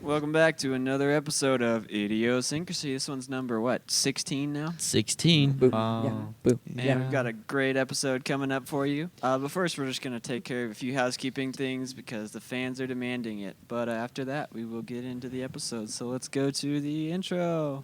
Welcome back to another episode of Idiosyncrasy. This one's number, what, 16 now? 16. Boo. Wow. Yeah. Boo. And we've got a great episode coming up for you. But first, we're just going to take care of a few housekeeping things because the fans are demanding it. But after that, we will get into the episode. So let's go to the intro.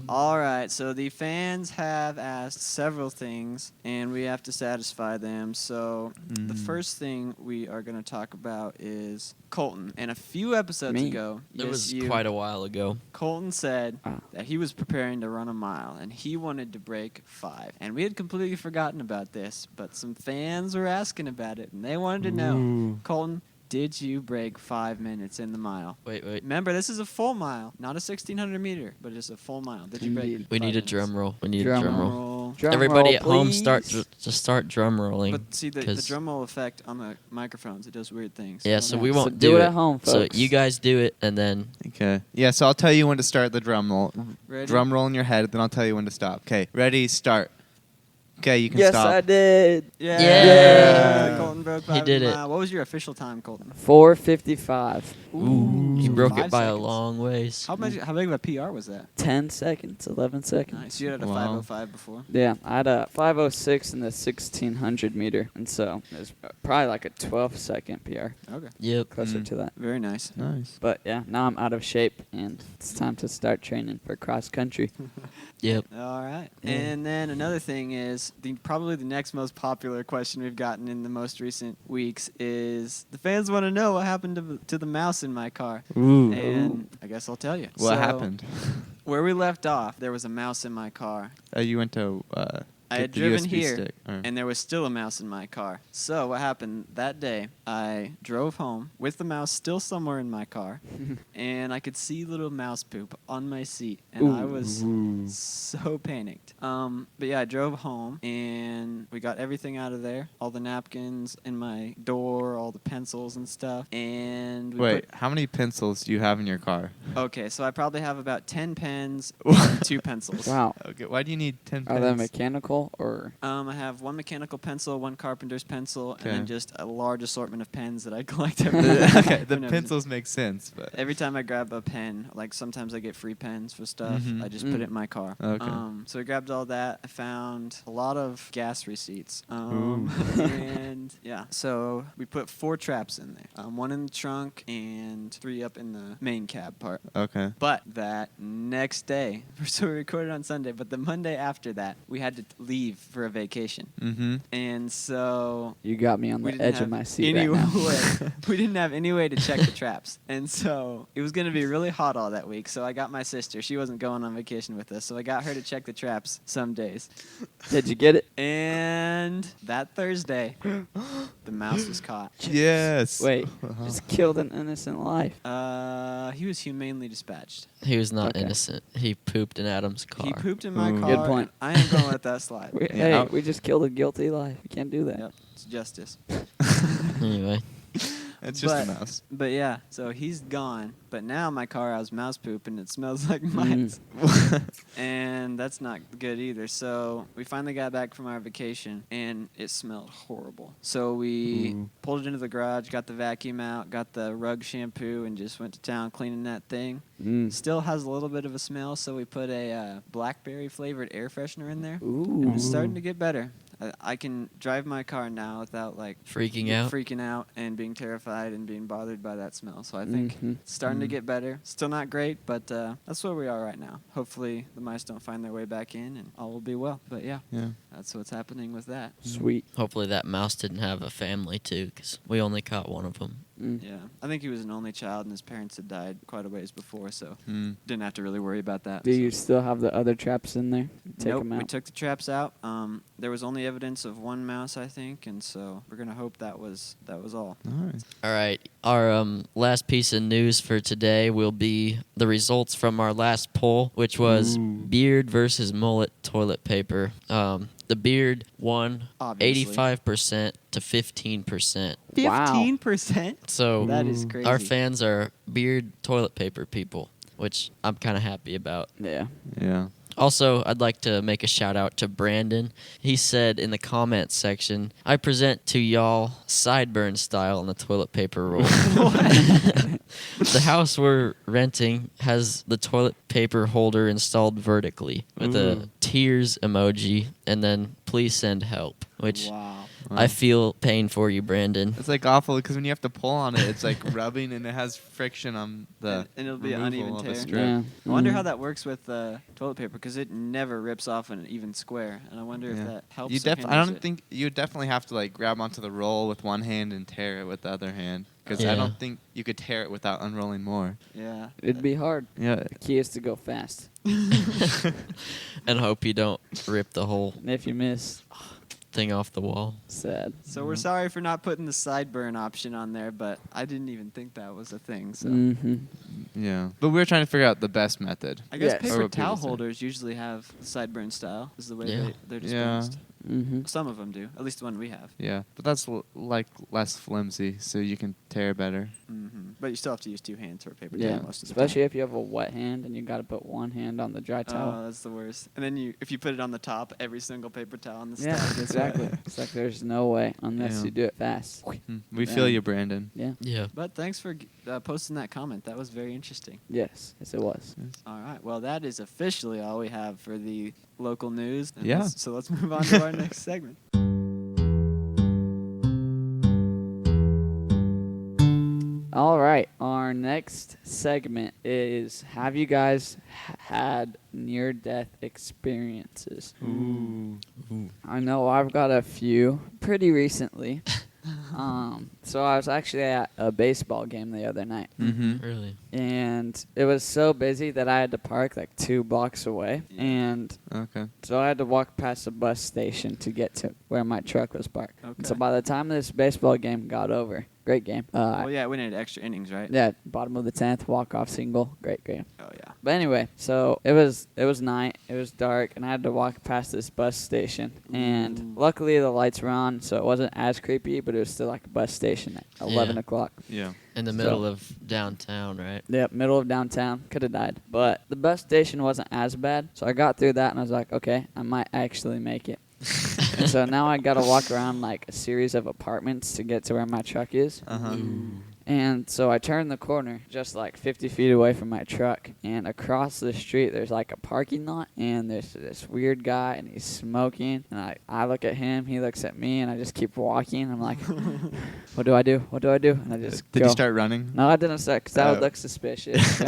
All right, so the fans have asked several things, and we have to satisfy them. So the first thing we are going to talk about is Colton. And a few episodes ago, It was quite a while ago. Colton said that he was preparing to run a mile, and he wanted to break 5. And we had completely forgotten about this, but some fans were asking about it, and they wanted to know, Colton, did you break 5 minutes in the mile? Wait. Remember, this is a full mile, not a 1,600 meter, but just a full mile. Did you break? We need a minutes? drum roll. We need Drum a drum roll. roll. Drum Everybody roll, at home, please. start drum rolling. But see, the drum roll effect on the microphones, it does weird things. Yeah, so we So won't do it it at home, So folks. you guys do it, and then Okay. Yeah, so I'll tell you when to start the drum roll. Ready? Drum roll in your head, then I'll tell you when to stop. Okay, ready, start. Okay, you can Yes, stop. I did. Yeah. Yeah. Colton broke 5 He did it. mile. What was your official time, Colton? 4:55. you broke 5 it by a seconds. long ways. How big of a PR was that? 10 seconds, 11 seconds. Nice. You had a Wow. 5:05 before. Yeah, I had a 5:06 in the 1,600 meter, and so it was probably like a 12-second PR, Okay. Yep. closer to that. Very nice. Nice. But yeah, now I'm out of shape, and it's time to start training for cross country. Yep. All right. Yeah. And then another thing is probably the next most popular question we've gotten in the most recent weeks is the fans want to know what happened to the mouse in my car. Ooh. And I guess I'll tell you. What So, happened? Where we left off, there was a mouse in my car. You went to I get had the driven USB here, stick, or- and there was still a mouse in my car. So what happened that day, I drove home with the mouse still somewhere in my car, and I could see little mouse poop on my seat, and I was so panicked. But yeah, I drove home, and we got everything out of there, all the napkins in my door, all the pencils and stuff, and we Wait, how many pencils do you have in your car? Okay, so I probably have about 10 pens and 2 pencils. Wow. Okay, why do you need 10 Are pens? they mechanical or? I have 1 mechanical pencil, 1 carpenter's pencil, and then Okay. just a large assortment of pens that I collect every day. Okay, the Who knows? pencils make sense, but Every time I grab a pen, like sometimes I get free pens for stuff, Mhm. I just put it in my car. Okay. So I grabbed all that. I found a lot of gas receipts. Ooh. And yeah, so we put 4 traps in there. 1 in the trunk and 3 up in the main cab part. okay. But that next day, so we recorded on Sunday, but the Monday after that, we had to leave for a vacation. Mm-hmm. And so You got me on we the didn't edge have of my seat any right now. way. We didn't have any way to check the traps. And so it was going to be really hot all that week. So I got my sister. She wasn't going on vacation with us. So I got her to check the traps some days. Did you get it? And that Thursday, the mouse was caught. Yes. Wait, Uh-huh. just killed an innocent life. He was humanely dispatched. He was not Okay. innocent. He pooped in Adam's car. He pooped in my Ooh. car. Good point. I ain't going to let that slide. We, Yeah. hey, we just killed a guilty life. We can't do that. Yep, it's justice. Anyway. It's just a But- mouse. But yeah, so he's gone. But now my car has mouse poop and it smells like Mm. mice. And that's not good either. So we finally got back from our vacation and it smelled horrible. So we Ooh. pulled it into the garage, got the vacuum out, got the rug shampoo, and just went to town cleaning that thing. Mm. Still has a little bit of a smell, so we put a blackberry flavored air freshener in there. Ooh. And it's starting to get better. I can drive my car now without like Freaking out. freaking out and being terrified and being bothered by that smell. So I think Mhm. it's starting to get better. Still not great, but that's where we are right now. Hopefully the mice don't find their way back in and all will be well. But yeah, Yeah. that's what's happening with that. Sweet. Hopefully that mouse didn't have a family, too, because we only caught one of them. Mm. Yeah, I think he was an only child and his parents had died quite a ways before, so Mm. didn't have to really worry about that. Do so. you still have the other traps in there? Take Nope, them we out. took the traps out. There was only evidence of 1 mouse, I think, and so we're gonna hope that was all. Nice. All right. Our last piece of news for today will be the results from our last poll, which was Ooh. beard versus mullet toilet paper. The beard won Obviously. 85% to 15%. Wow. 15%? So That is crazy. our fans are beard toilet paper people, which I'm kind of happy about. Yeah. Yeah. Also, I'd like to make a shout out to Brandon. He said in the comments section, I present to y'all sideburn style on the toilet paper roll. The house we're renting has the toilet paper holder installed vertically with a tears emoji and then please send help, which Wow. I feel pain for you, Brandon. It's like awful because when you have to pull on it, it's like rubbing and it has friction on the And it'll be an removal uneven of tear. a strip. Yeah. I wonder how Mhm. that works with toilet paper because it never rips off an even square, and I wonder if Yeah. that helps. You or I hinders don't it. think you definitely have to like grab onto the roll with one hand and tear it with the other hand because Yeah. I don't think you could tear it without unrolling more. Yeah. It'd be hard. Yeah. The key is to go fast. And hope you don't rip the whole And if you miss, thing off the wall. sad. So we're sorry for not putting the sideburn option on there, but I didn't even think that was a thing. So Mm-hmm. Yeah. But we were trying to figure out the best method. I guess Yes. Or paper what people towel say. holders usually have sideburn style. Is the way Yeah. they're Yeah. disposed. Mm-hmm. Some of them do. At least the one we have. Yeah. But that's like less flimsy, so you can tear better. But you still have to use two hands for a paper Yeah, towel most of the especially time. if you have a wet hand and you got to put one hand on the dry Oh, towel. that's the worst. And then if you put it on the top, every single paper towel on the Yeah, stack gets exactly. wet. It's like there's no way unless Yeah. you do it fast. We feel Yeah. you, Brandon. Yeah. Yeah. But thanks for posting that comment. That was very interesting. Yes. Yes, it was. All right. Well, that is officially all we have for the local news. And Yeah. So let's move on to our next segment. All right. Our next segment is: have you guys had near-death experiences? Ooh. I know I've got a few pretty recently. So I was actually at a baseball game the other night, Mm-hmm. Really? and it was so busy that I had to park like 2 blocks away, Yeah. and Okay. so I had to walk past the bus station to get to where my truck was parked. And so Okay. by the time this baseball game got over, great game. Well, yeah, we needed extra innings, right? Yeah, bottom of the 10th, walk-off single, great game. Oh, yeah. But anyway, so it was night, it was dark, and I had to walk past this bus station. And Ooh. luckily the lights were on, so it wasn't as creepy, but it was still like a bus station at 11 Yeah. o'clock. Yeah. In the So- middle of downtown, right? Yep, middle of downtown, could have died. But the bus station wasn't as bad, so I got through that and I was like, okay, I might actually make it. And so now I got to walk around like a series of apartments to get to where my truck is. Uh-huh. And so I turned the corner just like 50 feet away from my truck. And across the street, there's like a parking lot. And there's this weird guy, and he's smoking. And I look at him, he looks at me, and I just keep walking. I'm like, what do I do? What do I do? And I just Did go. you start running? No, I didn't start because that would Oh. look suspicious.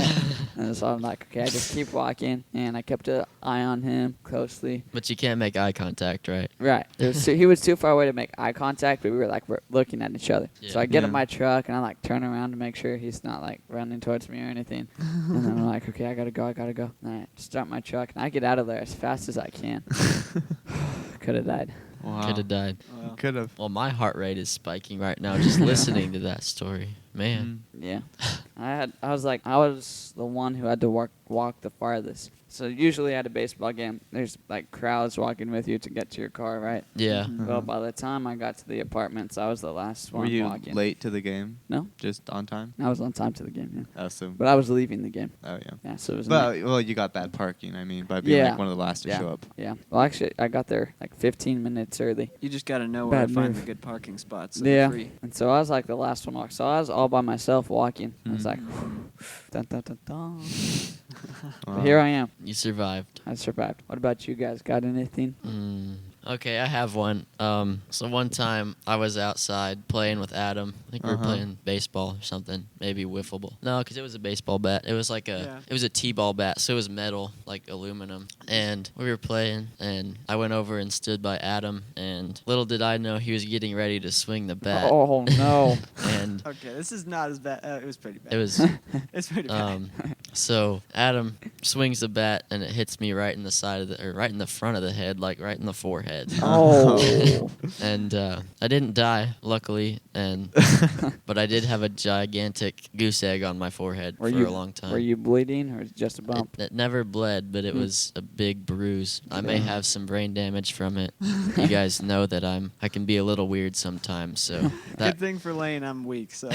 And so I'm like, okay, I just keep walking. And I kept an eye on him closely. But you can't make eye contact, right? Right. He was too far away to make eye contact, but we were like looking at each other. So Yeah. I get in Yeah. my truck and I like turn around to make sure he's not like running towards me or anything. And then I'm like, okay, I gotta go. And I start my truck and I get out of there as fast as I can. Could have died. Wow. Could have died. Well, Could have. Well, my heart rate is spiking right now just listening to that story. Man. Yeah. I was the one who had to walk the farthest. So usually at a baseball game, there's like crowds walking with you to get to your car, right? Yeah. Well, by the time I got to the apartments, I was the last Were one you walking. late to the game? No, Just on time? I was on time to the game. Yeah. Oh, so. But I was leaving the game. Oh, yeah. Yeah, so it was. But, well, you got bad parking, I mean, by being Yeah. like one of the last to yeah, show up. yeah. Well, actually, I got there like 15 minutes early. you just got to know where to Bad find move. the good parking spots. So they're Yeah, free. and so I was like the last one walk. So I was all by myself walking. I was Mhm. like, dun, dun, dun, dun. Wow. But here I am. You survived. I survived. What about you guys? Got anything? Okay, I have one. So one time I was outside playing with Adam. I think we were Uh-huh. playing baseball or something, maybe wiffle ball. No, because it was a baseball bat. It was like Yeah. it was a t-ball bat, so it was metal, like aluminum. And we were playing, and I went over and stood by Adam, and little did I know he was getting ready to swing the bat. Oh no! And Okay, this is not as bad. It was pretty bad. it was It's pretty bad. so Adam swings the bat and it hits me right in the side of right in the front of the head, like right in the forehead. Oh. And I didn't die, luckily, but I did have a gigantic goose egg on my forehead for a long time. Were you bleeding or was it just a bump? It never bled, but it Hmm. was a big bruise. I may Yeah. have some brain damage from it. You guys know that I can be a little weird sometimes, so Good that thing for Lane, I'm weak. So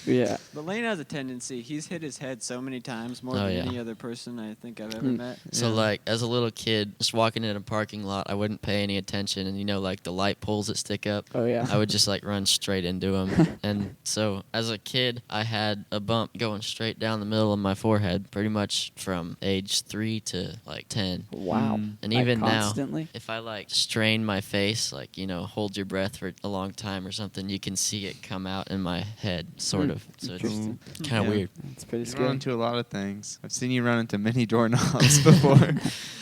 Yeah. But Lane has a tendency. He's hit his head so many times, more Oh, than yeah. any other person I think I've ever Mm. met. So Yeah. like as a little kid, just walking in a parking lot, I wouldn't pay any attention, and like the light poles that stick up. Oh yeah. I would just like run straight into them. And so as a kid, I had a bump going straight down the middle of my forehead, pretty much from age 3 to like 10. Wow. Mm. And Like, even now, constantly? if I like strain my face, like hold your breath for a long time or something, you can see it come out in my head, sort Hmm. of. So it's Interesting. kind of Yeah. weird. It's pretty You run scary. into a lot of things. I've seen you run into many doorknobs before.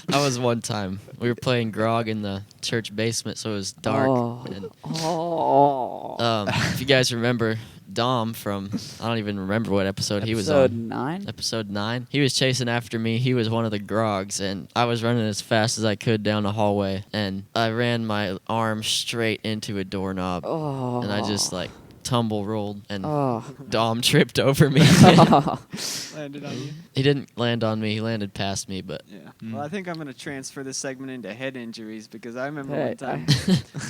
That was one time we were playing grog in the church basement, so it was dark. Oh. And Oh. if you guys remember Dom from, I don't even remember what episode he was Episode on. 9? Episode 9. He was chasing after me. He was one of the grogs, and I was running as fast as I could down the hallway, and I ran my arm straight into a doorknob, Oh. and I just like tumble rolled, and Oh. Dom tripped over me. Landed on you. He didn't land on me. He landed past me, but Yeah. Mm. Well, I think I'm going to transfer this segment into head injuries because I remember Hey, one time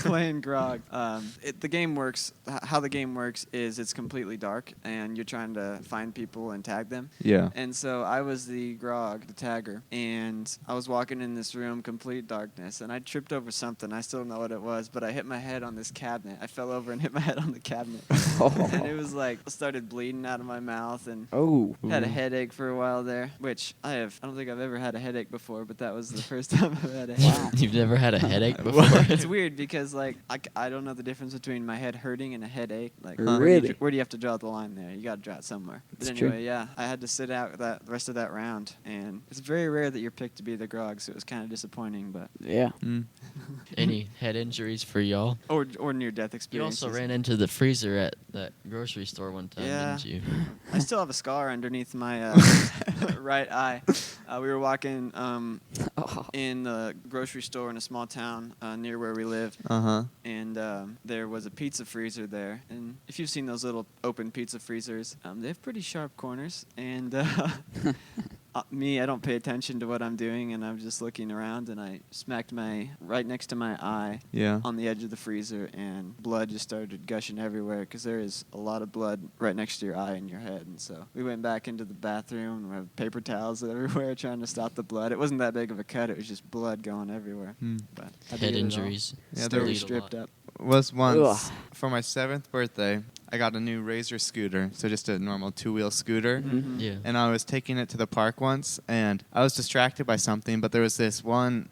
playing grog. The game works. How the game works is it's completely dark, and you're trying to find people and tag them. Yeah. And so I was the grog, the tagger, and I was walking in this room, complete darkness, and I tripped over something. I still don't know what it was, but I hit my head on this cabinet. I fell over and hit my head on the cabinet. And it was like, started bleeding out of my mouth, and Oh. had a headache for a while there, which I don't think I've ever had a headache before, but that was the first time I've had a headache. you've never had a headache before. It's weird because like I don't know the difference between my head hurting and a headache. Like Really? where do you have to draw the line there? You got to draw it somewhere. That's But true. anyway, yeah, I had to sit out the rest of that round, and it's very rare that you're picked to be the grog, so it was kind of disappointing. But Yeah. Mm. Any head injuries for y'all? or near death You experiences. also ran into the freezer at that grocery store one time, Yeah. didn't you? I still have a scar underneath my right eye. We were walking Oh. in the grocery store in a small town near where we live, Uh-huh. and there was a pizza freezer there. And if you've seen those little open pizza freezers, they have pretty sharp corners. And me, I don't pay attention to what I'm doing, and I'm just looking around, and I smacked right next to my eye Yeah. on the edge of the freezer, and blood just started gushing everywhere because there is a lot of blood right next to your eye and your head. And so we went back into the bathroom, and we had paper towels everywhere trying to stop the blood. It wasn't that big of a cut; it was just blood going everywhere. Mm. But I Head did it all. injuries. Yeah, Still there bleed a stripped lot. up. Was once Ugh. for my 7th birthday, I got a new Razor scooter, so just a normal 2-wheel scooter. Mhm. Yeah. And I was taking it to the park once, and I was distracted by something, but there was this one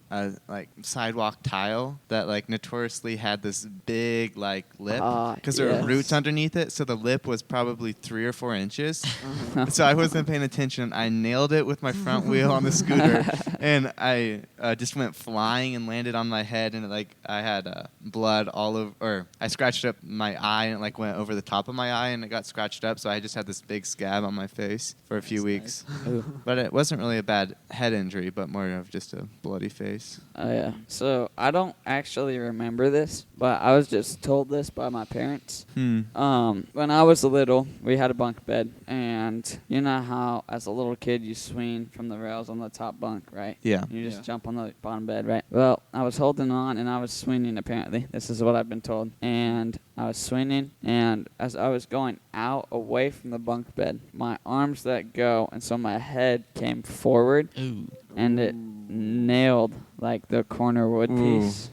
like sidewalk tile that like notoriously had this big like lip Ah, because there yes. were roots underneath it, so the lip was probably 3 or 4 inches. Uh-huh. So I wasn't paying attention. I nailed it with my front wheel on the scooter, and I just went flying and landed on my head, and I had blood all over, or I scratched up my eye, and it like went over the top of my eye, and it got scratched up. So I just had this big scab on my face for a few That's weeks. nice. Ooh. But it wasn't really a bad head injury, but more of just a bloody face. Oh yeah. So I don't actually remember this, but I was just told this by my parents. When I was little, we had a bunk bed, and you know how as a little kid you swing from the rails on the top bunk, right? Yeah. You just Yeah. jump on the bottom bed, right? Well, I was holding on and I was swinging apparently. This is what I've been told. And I was swinging, and as I was going out away from the bunk bed, my arms let go, and so my head came forward, Ooh. and it nailed like the corner wood Ooh. piece.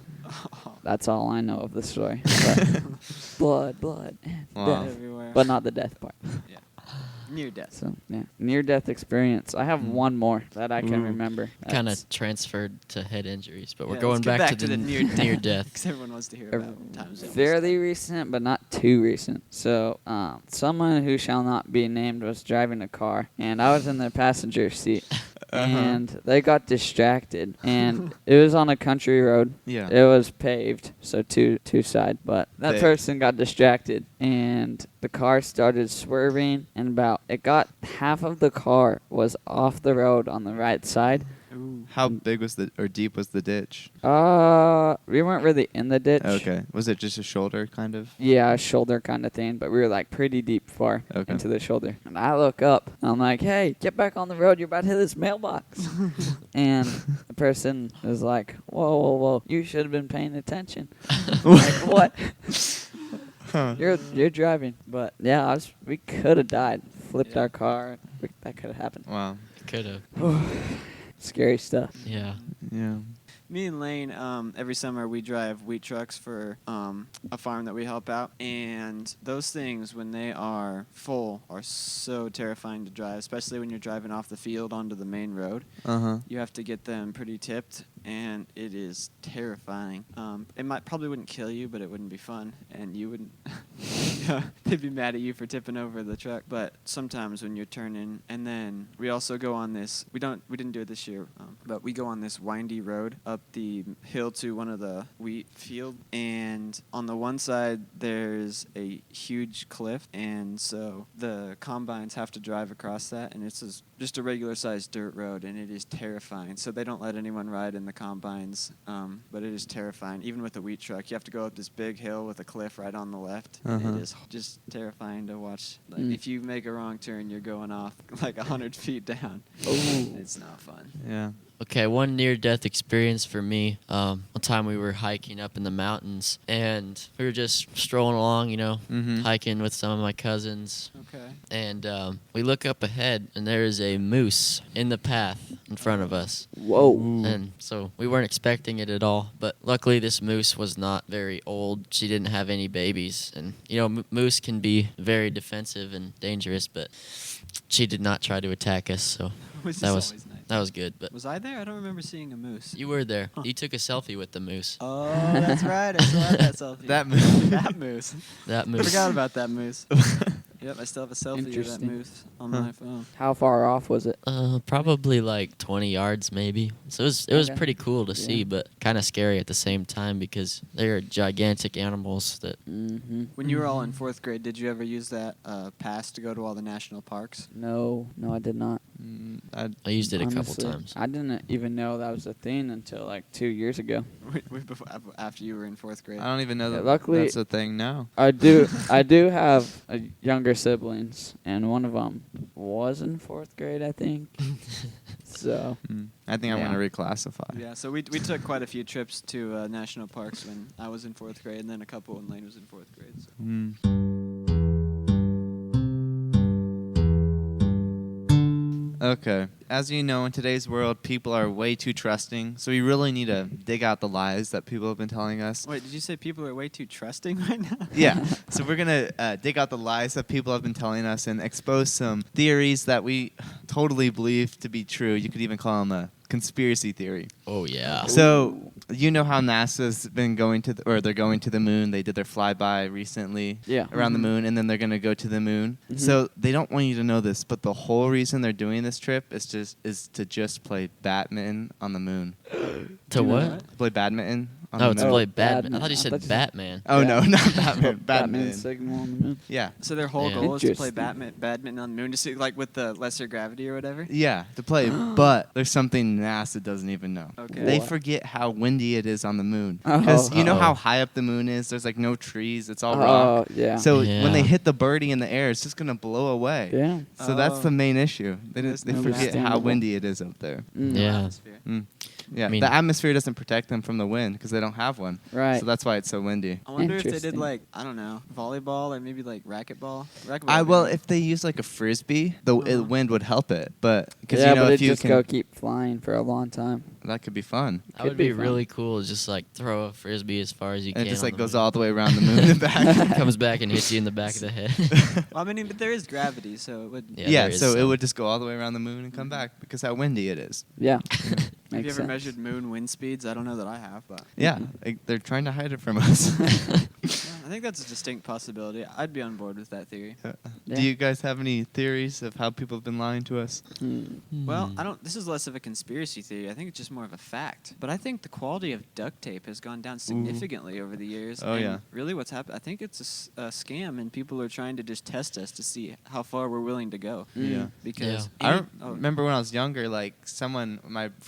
That's all I know of the story. But blood, and Wow. death. Everywhere. But not the death part. Yeah. Near death. So yeah, near-death experience. I have Mm. one more that I can Ooh. remember. Kind That's- of transferred to head injuries, but we're Yeah, going let's get back, to the near near death. Because everyone wants to hear about times. they almost fairly died. recent, but not too recent. So, someone who shall not be named was driving a car, and I was in the passenger seat. And they got distracted, and it was on a country road. Yeah. It was paved, so two side. But that Big. person got distracted, and the car started swerving, and it got half of the car was off the road on the right side. Ooh. How big was or deep was the ditch? We weren't really in the ditch. Okay. Was it just a shoulder kind of? Yeah, a shoulder kind of thing, but we were like pretty deep far Okay. into the shoulder. And I look up, and I'm like, "Hey, get back on the road! You're about to hit this mailbox." And the person was like, "Whoa, whoa, whoa! You should have been paying attention." Like, what? Huh. You're driving, but yeah, we could have died. Flipped Yeah. our car. That could have happened. Wow. Could have. Scary stuff. Yeah. Yeah. Me and Lane, every summer we drive wheat trucks for a farm that we help out, and those things, when they are full, are so terrifying to drive, especially when you're driving off the field onto the main road. Uh-huh. You have to get them pretty tipped, and it is terrifying. It probably wouldn't kill you, but it wouldn't be fun, and you wouldn't. They'd be mad at you for tipping over the truck. But sometimes when you're turning, and then we also go on this. We didn't do it this year, but we go on this windy road up the hill to one of the wheat field, and on the one side there's a huge cliff, and so the combines have to drive across that, and it's just a regular sized dirt road, and it is terrifying. So they don't let anyone ride in the combines, but it is terrifying. Even with a wheat truck, you have to go up this big hill with a cliff right on the left, and Uh-huh. it is just terrifying to watch. Like, if you make a wrong turn, you're going off like 100 feet down. It's not fun. Yeah. Okay, one near-death experience for me. One time we were hiking up in the mountains, and we were just strolling along, Mhm. hiking with some of my cousins. Okay. And we look up ahead, and there is a moose in the path in front of us. Whoa. And so we weren't expecting it at all. But luckily, this moose was not very old. She didn't have any babies. And, moose can be very defensive and dangerous, but she did not try to attack us. So Which is that was always nice. that was good. But Was I there? I don't remember seeing a moose. you were there. Huh. You took a selfie with the moose. Oh, that's right. I still have that selfie. That moose. That moose. That I moose. forgot about that moose. Yep, I still have a selfie of that Interesting. moose on Huh. my phone. How far off was it? Probably like 20 yards, maybe. So it was Okay. pretty cool to see, Yeah. but kind of scary at the same time because they are gigantic animals that. Mm-hmm. When you were all in 4th grade, did you ever use that pass to go to all the national parks? No, I did not. I used it a couple Honestly, times. I didn't even know that was a thing until like 2 years ago. After you were in 4th grade? I don't even know Yeah, that luckily- that's a thing now. I do have younger siblings, and one of them was in 4th grade, I think. So I think I Yeah. want to reclassify. Yeah, so we took quite a few trips to national parks when I was in 4th grade, and then a couple when Lane was in 4th grade. So. Okay. As you know, in today's world, people are way too trusting, so we really need to dig out the lies that people have been telling us. Wait, did you say people are way too trusting right now? Yeah. So we're going to dig out the lies that people have been telling us and expose some theories that we totally believe to be true. You could even call them a conspiracy theory. Oh, yeah. So you know how NASA's been going to, they're going to the moon. They did their flyby recently Yeah. around the Mhm. moon, and then they're going to go to the moon. Mhm. So they don't want you to know this, but the whole reason they're doing this trip is to just play badminton on the moon. To You know what? what? Play badminton on Oh, the to moon. play Oh, Batman. I thought you Batman. I said thought you said- Batman. Oh no, Yeah. not Batman. Batman Badminton. signal on the moon. Yeah. So their whole Yeah. goal is to play Interesting. badminton on the moon, to see, like with the lesser gravity or whatever? Yeah, to play, but there's something NASA doesn't even know. Okay. They What? forget how windy it is on the moon. Oh. Because you know how Uh-oh. high up the moon is? There's like no trees, it's all rock. Oh, yeah. So when they Yeah. hit the birdie in the air, it's just going to blow away. yeah. So that's Oh. the main issue. They There's they no forget how understandable. windy it is up there. Mm. Yeah. Atmosphere. Yeah, I mean- the atmosphere doesn't protect them from the wind because they don't have one. Right. So that's why it's so windy. I wonder if they did Interesting. like, I don't know, volleyball or maybe like racquetball. Well, if they use like a frisbee, the Uh-huh. wind would help it. But because yeah, you know but if it you just can, go keep flying for a long time. that could be fun. That Could would be be fun. really cool. Just like throw a frisbee as far as you And can. it just on like the goes moon. all the way around the moon and back. Comes back and hits you in the back of the head. Well, I mean, but there is gravity, so it would. Yeah, Yeah, there is so it some. would just go all the way around the moon and come back because how windy it is. Yeah. Have you Makes ever sense. measured moon wind speeds? I don't know that I have, but Yeah, they're trying to hide it from us. I think that's a distinct possibility. I'd be on board with that theory. Yeah. Do you guys have any theories of how people have been lying to us? Well, I don't. This is less of a conspiracy theory. I think it's just more of a fact. But I think the quality of duct tape has gone down significantly over the years. Oh, and yeah. Really, what's happened? I think it's a scam, and people are trying to just test us to see how far we're willing to go. Mm. Yeah. Because I any- oh, remember when I was younger, like someone,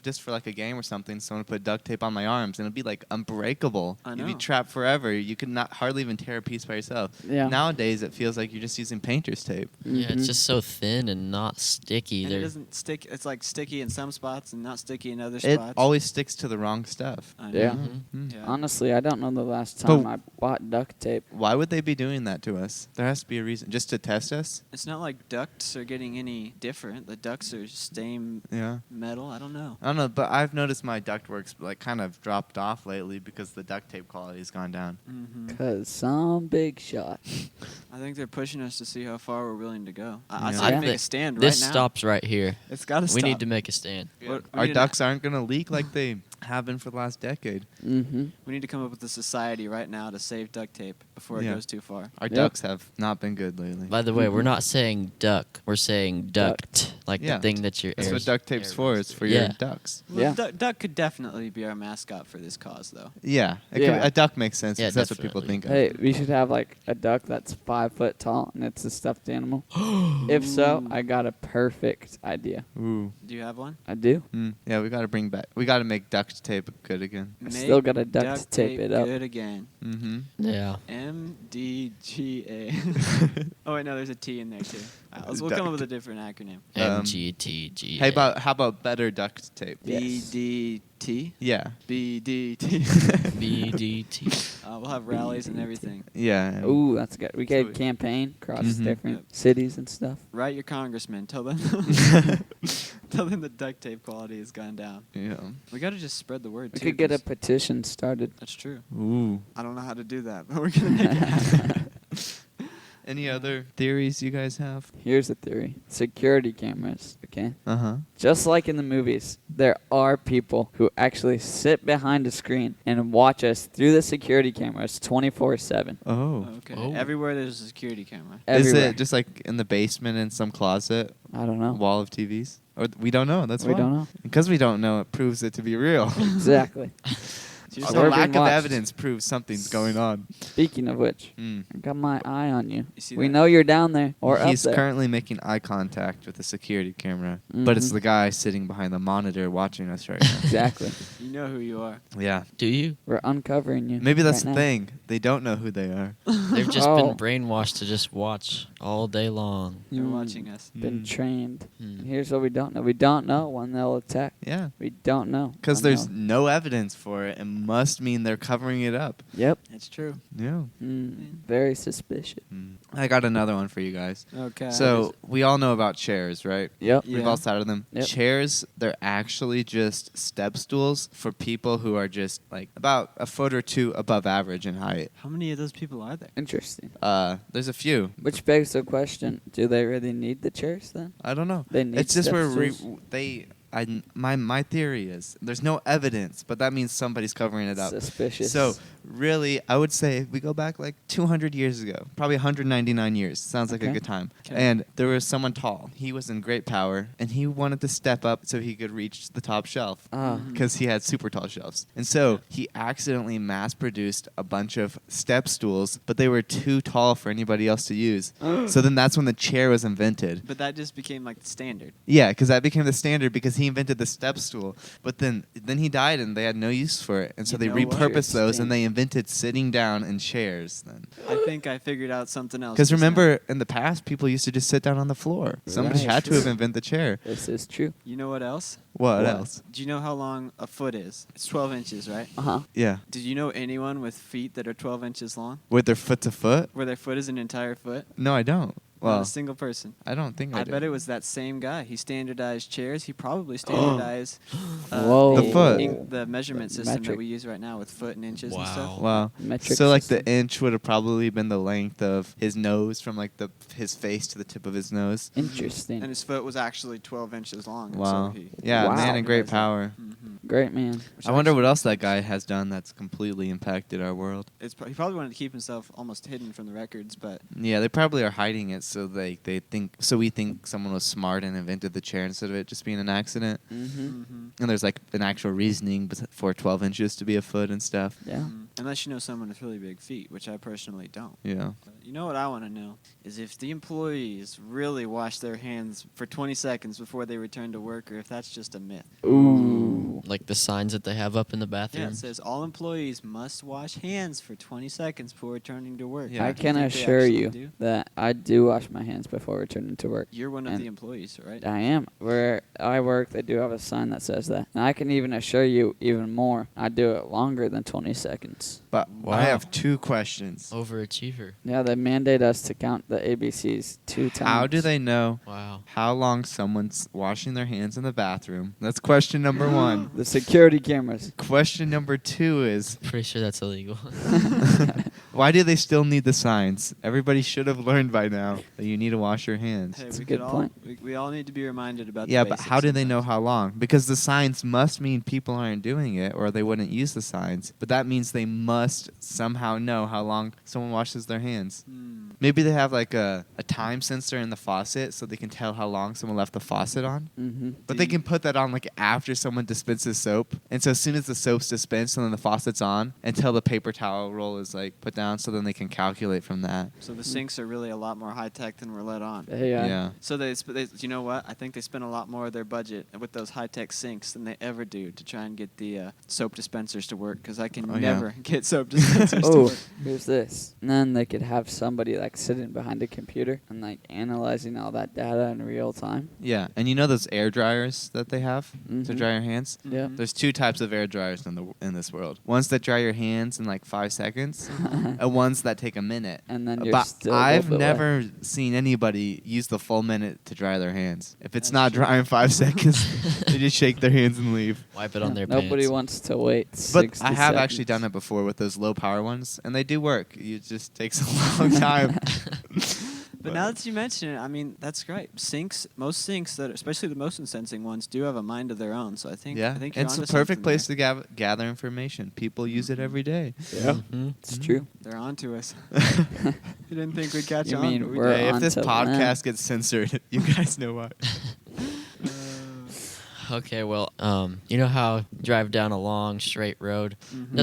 just for like a game or something, someone would put duct tape on my arms, and it'd be like unbreakable. I You'd be know. trapped forever. You could not hardly even tear a piece by yourself. Yeah. Nowadays, it feels like you're just using painter's tape. Yeah, it's Mhm. just so thin and not sticky. And it They're- doesn't stick. It's like sticky in some spots and not sticky in other It spots. always sticks to the wrong stuff. I know. Yeah. Mm. Yeah. Honestly, I don't know the last But- time I bought duct tape. Why would they be doing that to us? There has to be a reason. Just to test us? It's not like ducts are getting any different. The ducts are same Yeah. metal. I don't know. I don't know, but I've noticed my ductwork's like kind of dropped off lately because the duct tape quality's gone down. Mm-hmm. 'Cause some big shot. I think they're pushing us to see how far we're willing to go. I Yeah. say I make a think stand this right now. stops right here. It's got to stop. We need to make a stand. What- we Our need to- ducts aren't going to leak like they have been for the last decade. Mm-hmm. We need to come up with a society right now to save duct tape before it Yeah. goes too far. Our Yep. ducks have not been good lately. By the way, we're Mhm. not saying duck. We're saying duct, like Yeah. the thing that your That's air. what duct tape's air for. runs It's for through. your Yeah. ducks. Well, Yeah. Duck could definitely be our mascot for this cause, though. Yeah. Yeah. A duck makes sense Yeah, because that's what people definitely. think of. Hey, we should have like a duck that's 5 foot tall and it's a stuffed animal. If so, Ooh. I got a perfect idea. Ooh. Do you have one? I do. Yeah, we got to bring back. We got to make duct tape good again. I still gotta duct tape it up. Good again. Mm-hmm. Yeah. MDGA. Oh wait, no, there's a T in there too. We'll come up with a different acronym. MGTG. How about better duct tape? Yes. BDT. Yeah. BDT. BDT. We'll have rallies and everything. Yeah. Ooh, that's good. We So could we- campaign across Mhm. different Yep. cities and stuff. Write your congressman. Tell them. Tell them the duct tape quality has gone down. Yeah. We got to just spread the word We too. could get a 'cause petition started. That's true. Ooh. I don't know how to do that, but we're gonna make it happen. Any other theories you guys have? Here's a theory. Security cameras, okay? Uh-huh. Just like in the movies, there are people who actually sit behind a screen and watch us through the security cameras 24/7. Oh. Okay. Oh. Everywhere there's a security camera. Is Everywhere. it just like in the basement in some closet, I don't know. wall of TVs? Or we don't know. That's We why. don't know. Because we don't know, it proves it to be real. Exactly. Just So the we're lack being of watched. evidence proves something's going on. Speaking of which, Mm. I got my eye on you. You see We that? know you're down there or He's up there. currently making eye contact with the security camera, but it's Mhm. the guy sitting behind the monitor watching us right now. Exactly. You know who you are. Yeah. Do you? We're uncovering you. Maybe that's right the now. thing. They don't know who they are. They've just Oh. been brainwashed to just watch all day long. You're Mm. watching us. Been Mm. trained. Hmm. And here's what we don't know. We don't know when they'll attack. Yeah. We don't know. Because when there's they'll- no evidence for it. It must mean they're covering it up. Yep. It's true. Yeah. Very suspicious. I got another one for you guys. Okay. So we all know about chairs, right? Yep. Yeah. We've all sat on them. Yep. Chairs, they're actually just step stools for people who are just like about a foot or two above average in height. How many of those people are there? Interesting. There's a few. Which begs the question: do they really need the chairs then? I don't know. They need It's just step where stools? my theory is there's no evidence, but that means somebody's covering it up. Suspicious. So really, I would say if we go back like 200 years ago, probably 199 years. Sounds like a Okay. good time. 'Kay. And there was someone tall. He was in great power, and he wanted to step up so he could reach the top shelf Ah. Mhm. because he had super tall shelves. And so he accidentally mass-produced a bunch of step stools, but they were too tall for anybody else to use. So then that's when the chair was invented. But that just became like the standard. Yeah, because that became the standard because he invented the step stool. But then he died and they had no use for it, and so You they know what? repurposed those and Interesting. they invented sitting down in chairs. Then, I think I figured out something else. because just now. remember in the past people used to just sit down on the floor. Somebody Right. had to have invented the chair. This is true. You know what else? What else? Do you know how long a foot is? It's 12 inches, right? Uh-huh. Yeah, Did you know anyone with feet that are 12 inches long? with their foot to foot. Where their foot is an entire foot? No, I don't. Not Well, a single person. I don't think I, I do. bet it was that same guy. He standardized chairs. He probably standardized Whoa. The foot. the measurement The system that metric. we use right now with foot and inches and stuff. Wow. Metric So like system. the inch would have probably been the length of his nose from like his face to the tip of his nose. Interesting. And his foot was actually 12 inches long. and Wow. So he Yeah, Wow. man in great standardized power. that. Mhm. Great man. Which I wonder actually- what else that guy has done that's completely impacted our world. He probably wanted to keep himself almost hidden from the records, but Yeah, they probably are hiding it so we think someone was smart and invented the chair instead of it just being an accident. Mm-hmm. mhm. And there's like an actual reasoning for 12 inches to be a foot and stuff. Yeah. Mhm. Unless you know someone with really big feet, which I personally don't. Yeah. But you know what I want to know is if the employees really wash their hands for 20 seconds before they return to work, or if that's just a myth. Ooh. Like the signs that they have up in the Yeah, bathroom. it says all employees must wash hands for 20 seconds before returning to work. Yeah. I Do you can think they assure actually you do? that I do wash my hands before returning to work. You're one of And the employees, right? I am. Where I work, they do have a sign that says that. And I can even assure you even more. I do it longer than 20 seconds. But Wow. I have 2 questions. Overachiever. Yeah, they mandate us to count the ABCs 2 times. How do they know Wow. how long someone's washing their hands in the bathroom? That's question number 1. The security cameras. Question number 2 is, Pretty sure that's illegal. why do they still need the signs? Everybody should have learned by now that you need to wash your hands. Hey, That's we a good could all point. we all need to be reminded about. Yeah, the but basics how do they know sometimes. how long? Because the signs must mean people aren't doing it or they wouldn't use the signs. But that means they must somehow know how long someone washes their hands. Hmm. Maybe they have like a time sensor in the faucet so they can tell how long someone left the faucet on. Mm-hmm. But they can put that on like after someone dispenses soap. And so as soon as the soap's dispensed and then the faucet's on until the paper towel roll is like put down so then they can calculate from that. So the sinks are really a lot more high tech than we're let on. Yeah. So you know what? I think they spend a lot more of their budget with those high tech sinks than they ever do to try and get the soap dispensers to work. Because I can Oh, yeah. never get soap dispensers to Oh, work. here's this. And then they could have somebody like sitting behind a computer and like analyzing all that data in real time. Yeah. And you know those air dryers that they have to Mhm. dry your hands? Yeah. Mhm. There's 2 types of air dryers in this world. Ones that dry your hands in like 5 seconds, and ones that take a minute. And then you're But still I've both away. never seen anybody use the full minute to dry their hands. If it's That's not true. dry in 5 seconds, they just shake their hands and leave. Wipe it on their Nobody pants. wants to wait. But 60 I have actually done seconds. it before with those low power ones, and they do work. It just takes a long time. But now that you mention it, I mean that's great. Sinks, most sinks that, especially the motion sensing ones, do have a mind of their own. So I think Yeah, I think you're it's the onto perfect something place there. to gather information. People use it every day. Yeah, Mhm. it's true. They're onto us. You didn't think we'd catch You on. mean but we we're did. Hey, if this onto them. podcast gets censored, you guys know why. Okay, well, you know how you drive down a long straight road? Mhm.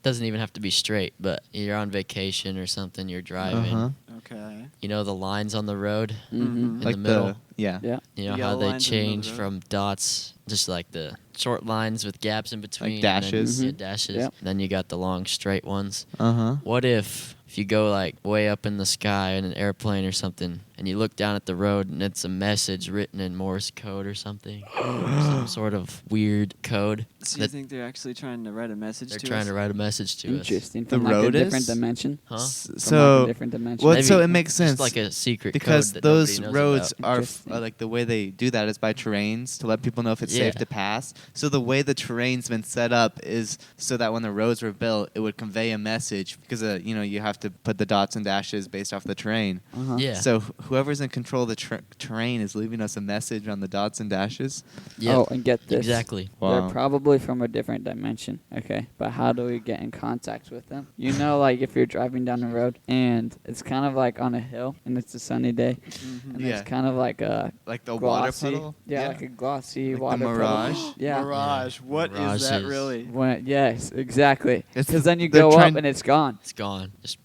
Doesn't even have to be straight, but you're on vacation or something, you're driving. Uh-huh. Okay. You know the lines on the road? Mm-hmm. In Like the middle. yeah. Yeah. You know The how yellow they lines in the middle of change the road? from dots, just like the short lines with gaps in between. and then- dashes? yeah, Mhm. dashes. Yep. Then you got the long straight ones. Uh-huh. What if you go like way up in the sky in an airplane or something, and you look down at the road and it's a message written in Morse code or something, or some sort of weird code? So you that think they're actually trying to write a message they're to trying us? to write a message to us? Interesting. The From like road a different is? dimension. Huh? S- From like So, a different dimension. well, Maybe so it makes sense. Just like a secret because code that those nobody knows roads about. are Interesting. like the way they do that is by terrains to let people know if it's safe Yeah. to pass. So the way the terrain's been set up is so that when the roads were built, it would convey a message because you have to put the dots and dashes based off the terrain. Uh-huh. Yeah. So whoever's in control of the terrain is leaving us a message on the dots and dashes. Yeah. Oh, and get this. Exactly. Wow. They're probably from a different dimension. Okay. But how do we get in contact with them? You know, like if you're driving down the road and it's kind of like on a hill and it's a sunny day Mhm. and Yeah. there's kind of like a Like the glossy, water puddle. Yeah, like a glossy Like the water puddle. mirage? Yeah. Mirage. What is that Mirages. really? Yes, exactly. It's Because then you they're go trying- up and it's gone. It's gone. Just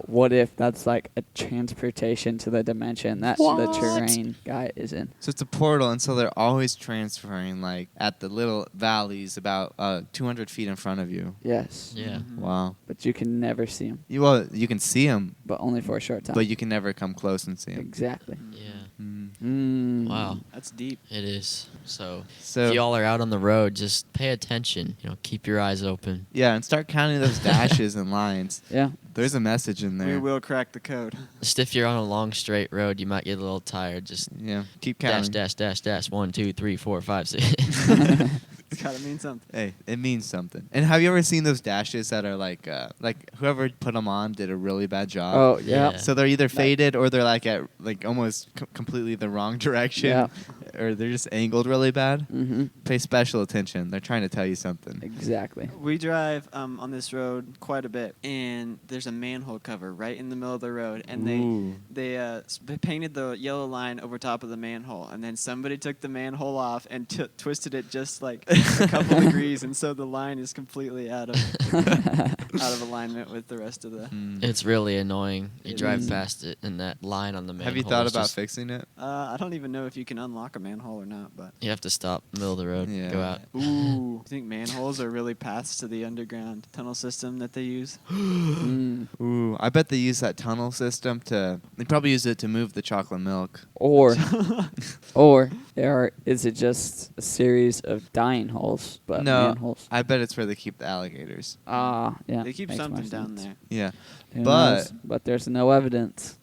What if that's like a transportation to the dimension that the What? terrain guy is in? So it's a portal, and so they're always transferring, like at the little valleys about 200 feet in front of you. Yes. yeah. Mhm. Wow. But you can never see him, You can see them, but only for a short time. but you can never come close and see them. Exactly. Yeah. Wow. That's deep. It is. So, So if y'all are out on the road, just pay attention. Keep your eyes open. yeah, and start counting those dashes and lines. Yeah. There's a message in We there. will crack the code. Just if you're on a long straight road, you might get a little tired. Just Yeah, keep dash, counting. dash, dash, dash. 1, 2, 3, 4, 5, 6. It's gotta mean something. Hey, it means something. And have you ever seen those dashes that are like whoever put them on did a really bad job? Oh, yeah. Yeah. So they're either faded or they're like at like almost completely the wrong direction, Yeah. or they're just angled really bad. Mm-hmm. Pay special attention. They're trying to tell you something. Exactly. We drive on this road quite a bit, and there's a manhole cover right in the middle of the road, and Ooh. they painted the yellow line over top of the manhole, and then somebody took the manhole off and twisted it just like a couple degrees, and so the line is completely out of alignment with the rest of the. Mm. It's really annoying. You It drive is. past it, and that line on the manhole. Have you thought is about just- fixing it? I don't even know if you can unlock a manhole or not, but. You have to stop middle of the road, Yeah. go out. Ooh. You think manholes are really paths to the underground tunnel system that they use? Mm. Ooh, I bet they use that tunnel system to. They probably use it to move the chocolate milk. Or is it just a series of dying holes, but No, manholes? I bet it's where they keep the alligators. Yeah. They keep makes more something down sense. there. Yeah, Who But- knows? But there's no evidence.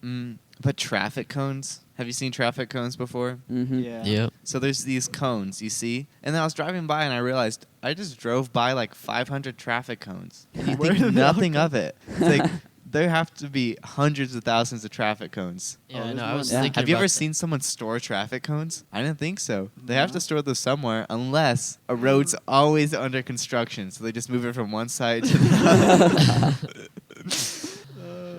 but traffic cones. Have you seen traffic cones before? Mm-hmm. Yeah. Yep. So there's these cones, you see, and then I was driving by and I realized I just drove by like 500 traffic cones. And you Where think did they all nothing come- of it. It's like there have to be hundreds of thousands of traffic cones. Yeah, Oh, I there's know. I one- was Yeah. thinking Have you about ever that. seen someone store traffic cones? I didn't think so. They have No. to store those somewhere unless a road's always under construction, so they just move it from one side to the other.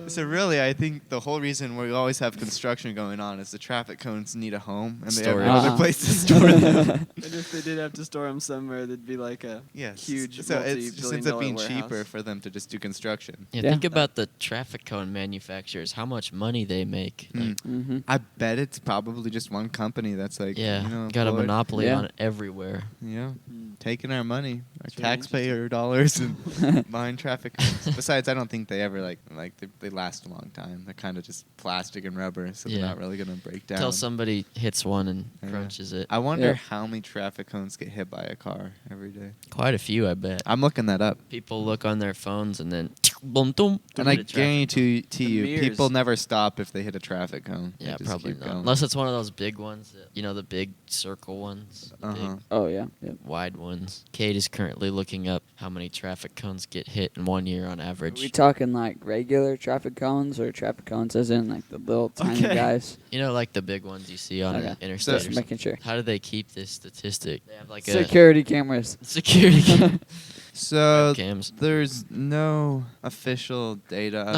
So really, I think the whole reason we always have construction going on is the traffic cones need a home and they have Storage. no other Uh-huh. place to store them. And if they did have to store them somewhere, there'd be like a Yes. huge So it just multi-billion ends up dollar being warehouse. cheaper for them to just do construction. Yeah, Yeah. think about the traffic cone manufacturers, how much money they make. Hmm. Like, Mm-hmm. I bet it's probably just one company that's like, yeah, you know, got a employed. monopoly Yeah. on it everywhere. Yeah. Hmm. Taking our money, our That's really taxpayer dollars, and buying traffic cones. Besides, I don't think they ever like they last a long time. They're kind of just plastic and rubber, so Yeah. they're not really gonna break down. Till somebody hits one and Yeah. crunches it. I wonder Yeah. how many traffic cones get hit by a car every day. Quite a few, I bet. I'm looking that up, People look on their phones and then boom, boom, and I hit a traffic guarantee to The you, mirrors. people never stop if they hit a traffic cone. They Yeah, just probably keep not. going. Unless it's one of those big ones, the big circle ones, the Uh-huh. big Oh yeah. Yeah. wide ones. Kate is currently looking up how many traffic cones get hit in 1 year on Are average. we talking like regular traffic cones or traffic cones as in like the little tiny Okay. guys? You know, like the big ones you see on Okay. an interstate. So- or Just something. making sure. How do they keep this statistic? They have like a Security cameras. security So cams. there's no official data of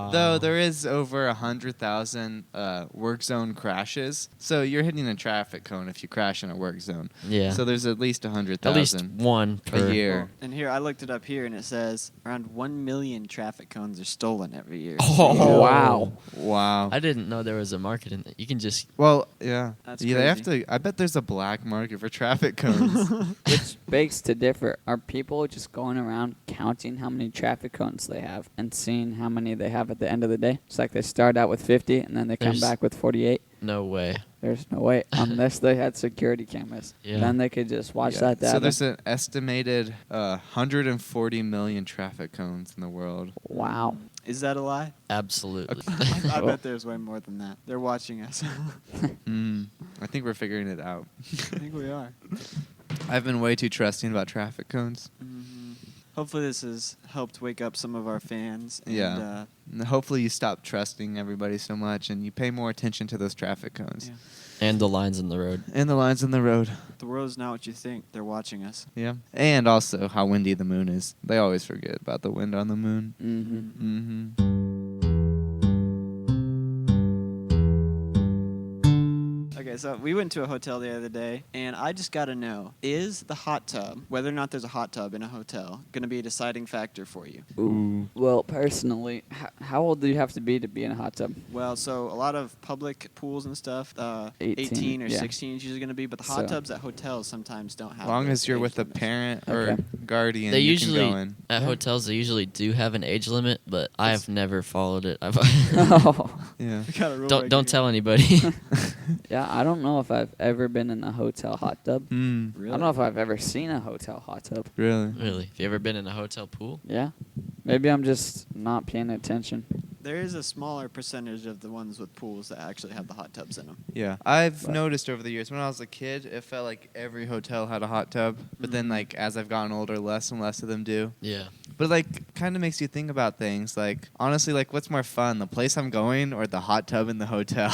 it. Though there is over 100,000 work zone crashes. So you're hitting a traffic cone if you crash in a work zone. Yeah. So there's at least at least 100,000 one per a year. Well, and here, I looked it up here, and it says around 1 million traffic cones are stolen every year. Oh. Wow. Wow. I didn't know there was a market in that. You can just Well, yeah. That's Yeah, they have crazy. to. I bet there's a black market for traffic cones. Which begs to differ. Are people just going around counting how many traffic cones they have and seeing how many they have at the end of the day? It's like they start out with 50 and then they come There's- back with 48. no way. There's no way unless they had security cameras. Yeah. Then they could just watch Yeah. that data. So there's an estimated 140 million traffic cones in the world. Wow. Is that a lie? Absolutely. I Oh. bet there's way more than that. They're watching us. I think we're figuring it out. I think we are. I've been way too trusting about traffic cones. Hopefully, this has helped wake up some of our fans. And, Yeah. And hopefully you stop trusting everybody so much and you pay more attention to those traffic cones. Yeah. And the lines in the road. And the lines in the road. The world's not what you think. They're watching us. Yeah. And also how windy the moon is. They always forget about the wind on the moon. Mm-hmm. Mm-hmm. Okay, so we went to a hotel the other day, and I just got to know, is the hot tub, whether or not there's a hot tub in a hotel, going to be a deciding factor for you? Ooh. Well, personally, how old do you have to be in a hot tub? Well, so a lot of public pools and stuff, 18 or yeah. 16 is usually going to be, but the hot So- tubs at hotels sometimes don't have As long those as you're age with a limits. parent or Okay. guardian, They you usually can go in. at Yeah. hotels they usually do have an age limit, but I've never followed it. I've Oh. Yeah. We got a rule don't right don't here. tell anybody. Yeah, I don't know if I've ever been in a hotel hot tub. Mm, Really? I don't know if I've ever seen a hotel hot tub. really? Really? Have you ever been in a hotel pool? Yeah. Maybe I'm just not paying attention. There is a smaller percentage of the ones with pools that actually have the hot tubs in them. Yeah. I've But- noticed over the years, when I was a kid, it felt like every hotel had a hot tub. But then, Mhm. like, as I've gotten older, less and less of them do. Yeah. But, like, kind of makes you think about things. Like, honestly, like, what's more fun, the place I'm going or the hot tub in the hotel?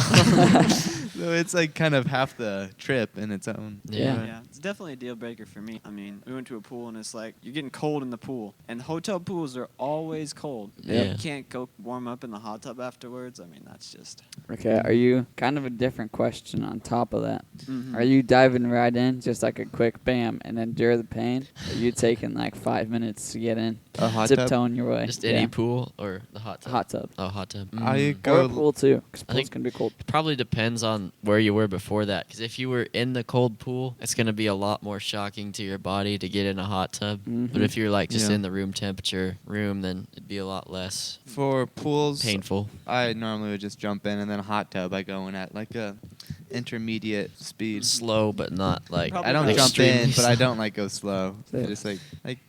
So it's, like, kind of half the trip in its own. Yeah. Yeah, it's definitely a deal breaker for me. I mean, we went to a pool and it's like you're getting cold in the pool, and hotel pools are always cold. Yeah. You can't go warm up in the hot tub afterwards. I mean, that's just. Okay, are you kind of a different question on top of that? Mhm. Are you diving right in, just like a quick bam, and endure the pain? Or are you taking like 5 minutes to get in, A hot tub? tiptoeing your way? Just Yeah. any pool or the hot tub? Hot tub. Oh, hot tub. I Or go a pool too, because I pools think- can be cold. Probably depends on on where you were before that. Because if you were in the cold pool, it's going to be a lot more shocking to your body to get in a hot tub. But if you're like just Yeah. in the room temperature room, then it'd be a lot less For pools, painful. I normally would just jump in, and then a hot tub I go in at like a intermediate speed. Slow, but not like Probably I don't not jump in, extremely but I slow. don't like go slow. Yeah. Just like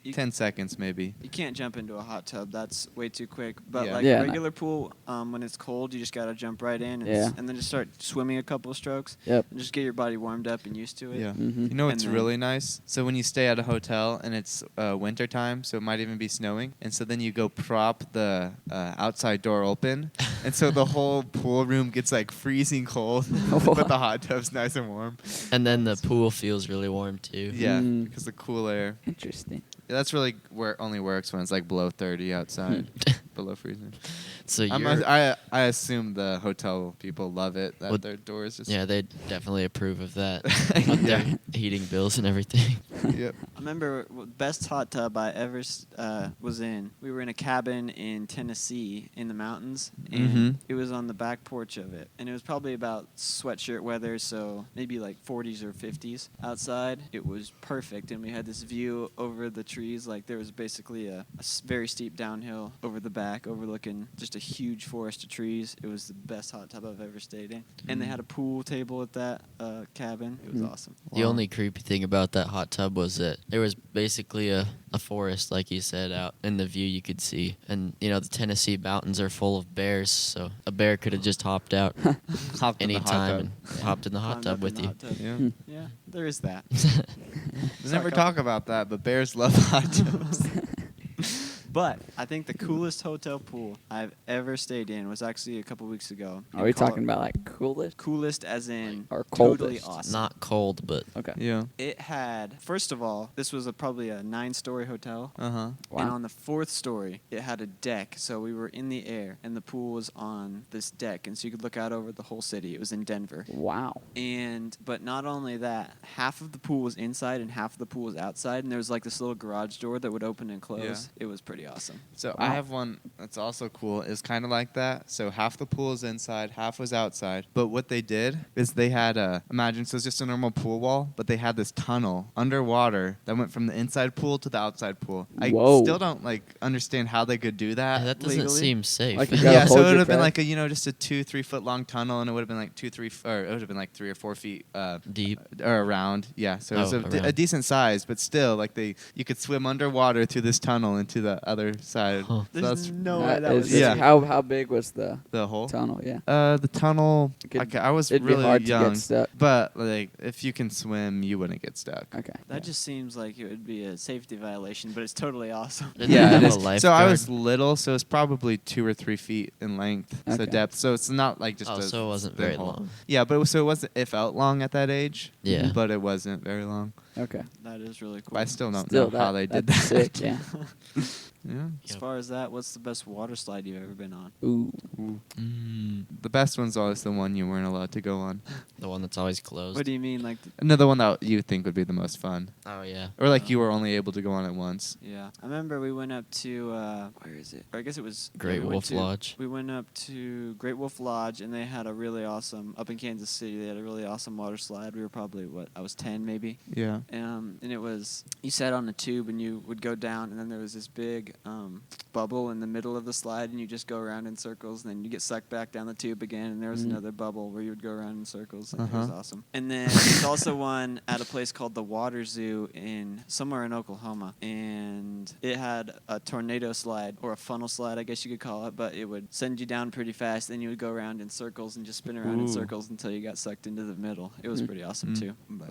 You- 10 seconds maybe. You can't jump into a hot tub. That's way too quick. But Yeah. like Yeah, a no. regular pool, when it's cold, you just gotta jump right in and, Yeah. and then just start swimming a couple of strokes. Yep. And just get your body warmed up and used to it. Yeah. Mhm. You know what's And then- really nice? So when you stay at a hotel and it's winter time, so it might even be snowing, and so then you go prop the outside door open, and so the whole pool room gets like freezing cold, but the hot tub's nice and warm. And then the pool feels really warm too. Yeah, Mm. because the cool air. Interesting. Yeah, that's really where it only works when it's like below 30 outside, below freezing. So I assume the hotel people love it that Well, their doors just. yeah, they definitely approve of that. Yeah. With their heating bills and everything. Yep. I remember best hot tub I ever was in. We were in a cabin in Tennessee in the mountains, and Mhm. it was on the back porch of it. And it was probably about sweatshirt weather, so maybe like 40s or 50s outside. It was perfect, and we had this view over the trees. Like there was basically a very steep downhill over the back, overlooking just a huge forest of trees. It was the best hot tub I've ever stayed in. And they had a pool table at that cabin. It was awesome. The Wow. only creepy thing about that hot tub was that there was basically a forest, like you said, out in the view you could see. And, you know, the Tennessee mountains are full of bears, so a bear could have just hopped out Hopped in the hot anytime tub. and hopped in the hot Climbed tub up in with the you. hot tub. Yeah. Yeah, there is that. We never talk about that, but bears love hot tubs. But I think the coolest hotel pool I've ever stayed in was actually a couple weeks ago. Are we talking about like coolest? Coolest as in Or totally coldest? awesome. Not cold, but Okay. Yeah. It had, first of all, this was probably a 9-story hotel. Uh huh. Wow. And on the 4th story, it had a deck. So we were in the air, and the pool was on this deck. And so you could look out over the whole city. It was in Denver. Wow. But not only that, half of the pool was inside and half of the pool was outside. And there was like this little garage door that would open and close. Yeah. It was pretty awesome. So Wow. I have one that's also cool. It's kind of like that. So half the pool is inside, half was outside. But what they did is they had imagine so it's just a normal pool wall, but they had this tunnel underwater that went from the inside pool to the outside pool. I Whoa. still don't like understand how they could do that. that doesn't legally? seem safe. Like you gotta Yeah, so hold it would your have been breath. like a just a 2-3 foot long tunnel, and it would have been like 2-3 or it would have been like 3 or 4 feet Deep. or around. Yeah, so it was Oh, a around. decent size, but still like you could swim underwater through this tunnel into the other side. Huh. So There's that's no way that is- was Yeah. How big was the the hole. tunnel? Yeah. The tunnel. Could- I was It'd really be hard young, to get stuck. but like if you can swim, you wouldn't get stuck. Okay. That yeah. just seems like it would be a safety violation, but it's totally awesome. Did they Yeah, have it a is. So I lifeguard? was little, so it's probably 2 or 3 feet in length, so Okay. depth. So it's not like just Oh, a so it wasn't thin very hole. long. Yeah, but it wasn't. It felt long at that age. Yeah. but it wasn't very long. Okay. That is really cool. But I still don't Still, know how they did that's that. sick. Yeah. Yeah. As far as that, what's the best water slide you've ever been on? Ooh. The best one's always the one you weren't allowed to go on. The one that's always closed. What do you mean, like? Another one that you think would be the most fun, Oh yeah. or like you were only able to go on it once. Yeah, I remember we went up to where is it? Or I guess it was Great we went Wolf to- Lodge. We went up to Great Wolf Lodge, and they had a really awesome up in Kansas City. They had a really awesome water slide. We were probably I was 10 maybe. Yeah. And it was you sat on a tube and you would go down, and then there was this big bubble in the middle of the slide, and you just go around in circles, and then you get sucked back down the tube again, and there was another bubble where you would go around in circles, and it was awesome. And then there's also one at a place called the Water Zoo somewhere in Oklahoma, and it had a tornado slide or a funnel slide, I guess you could call it, but it would send you down pretty fast, then you would go around in circles and just spin around in Ooh. circles until you got sucked into the middle. It was pretty awesome too. But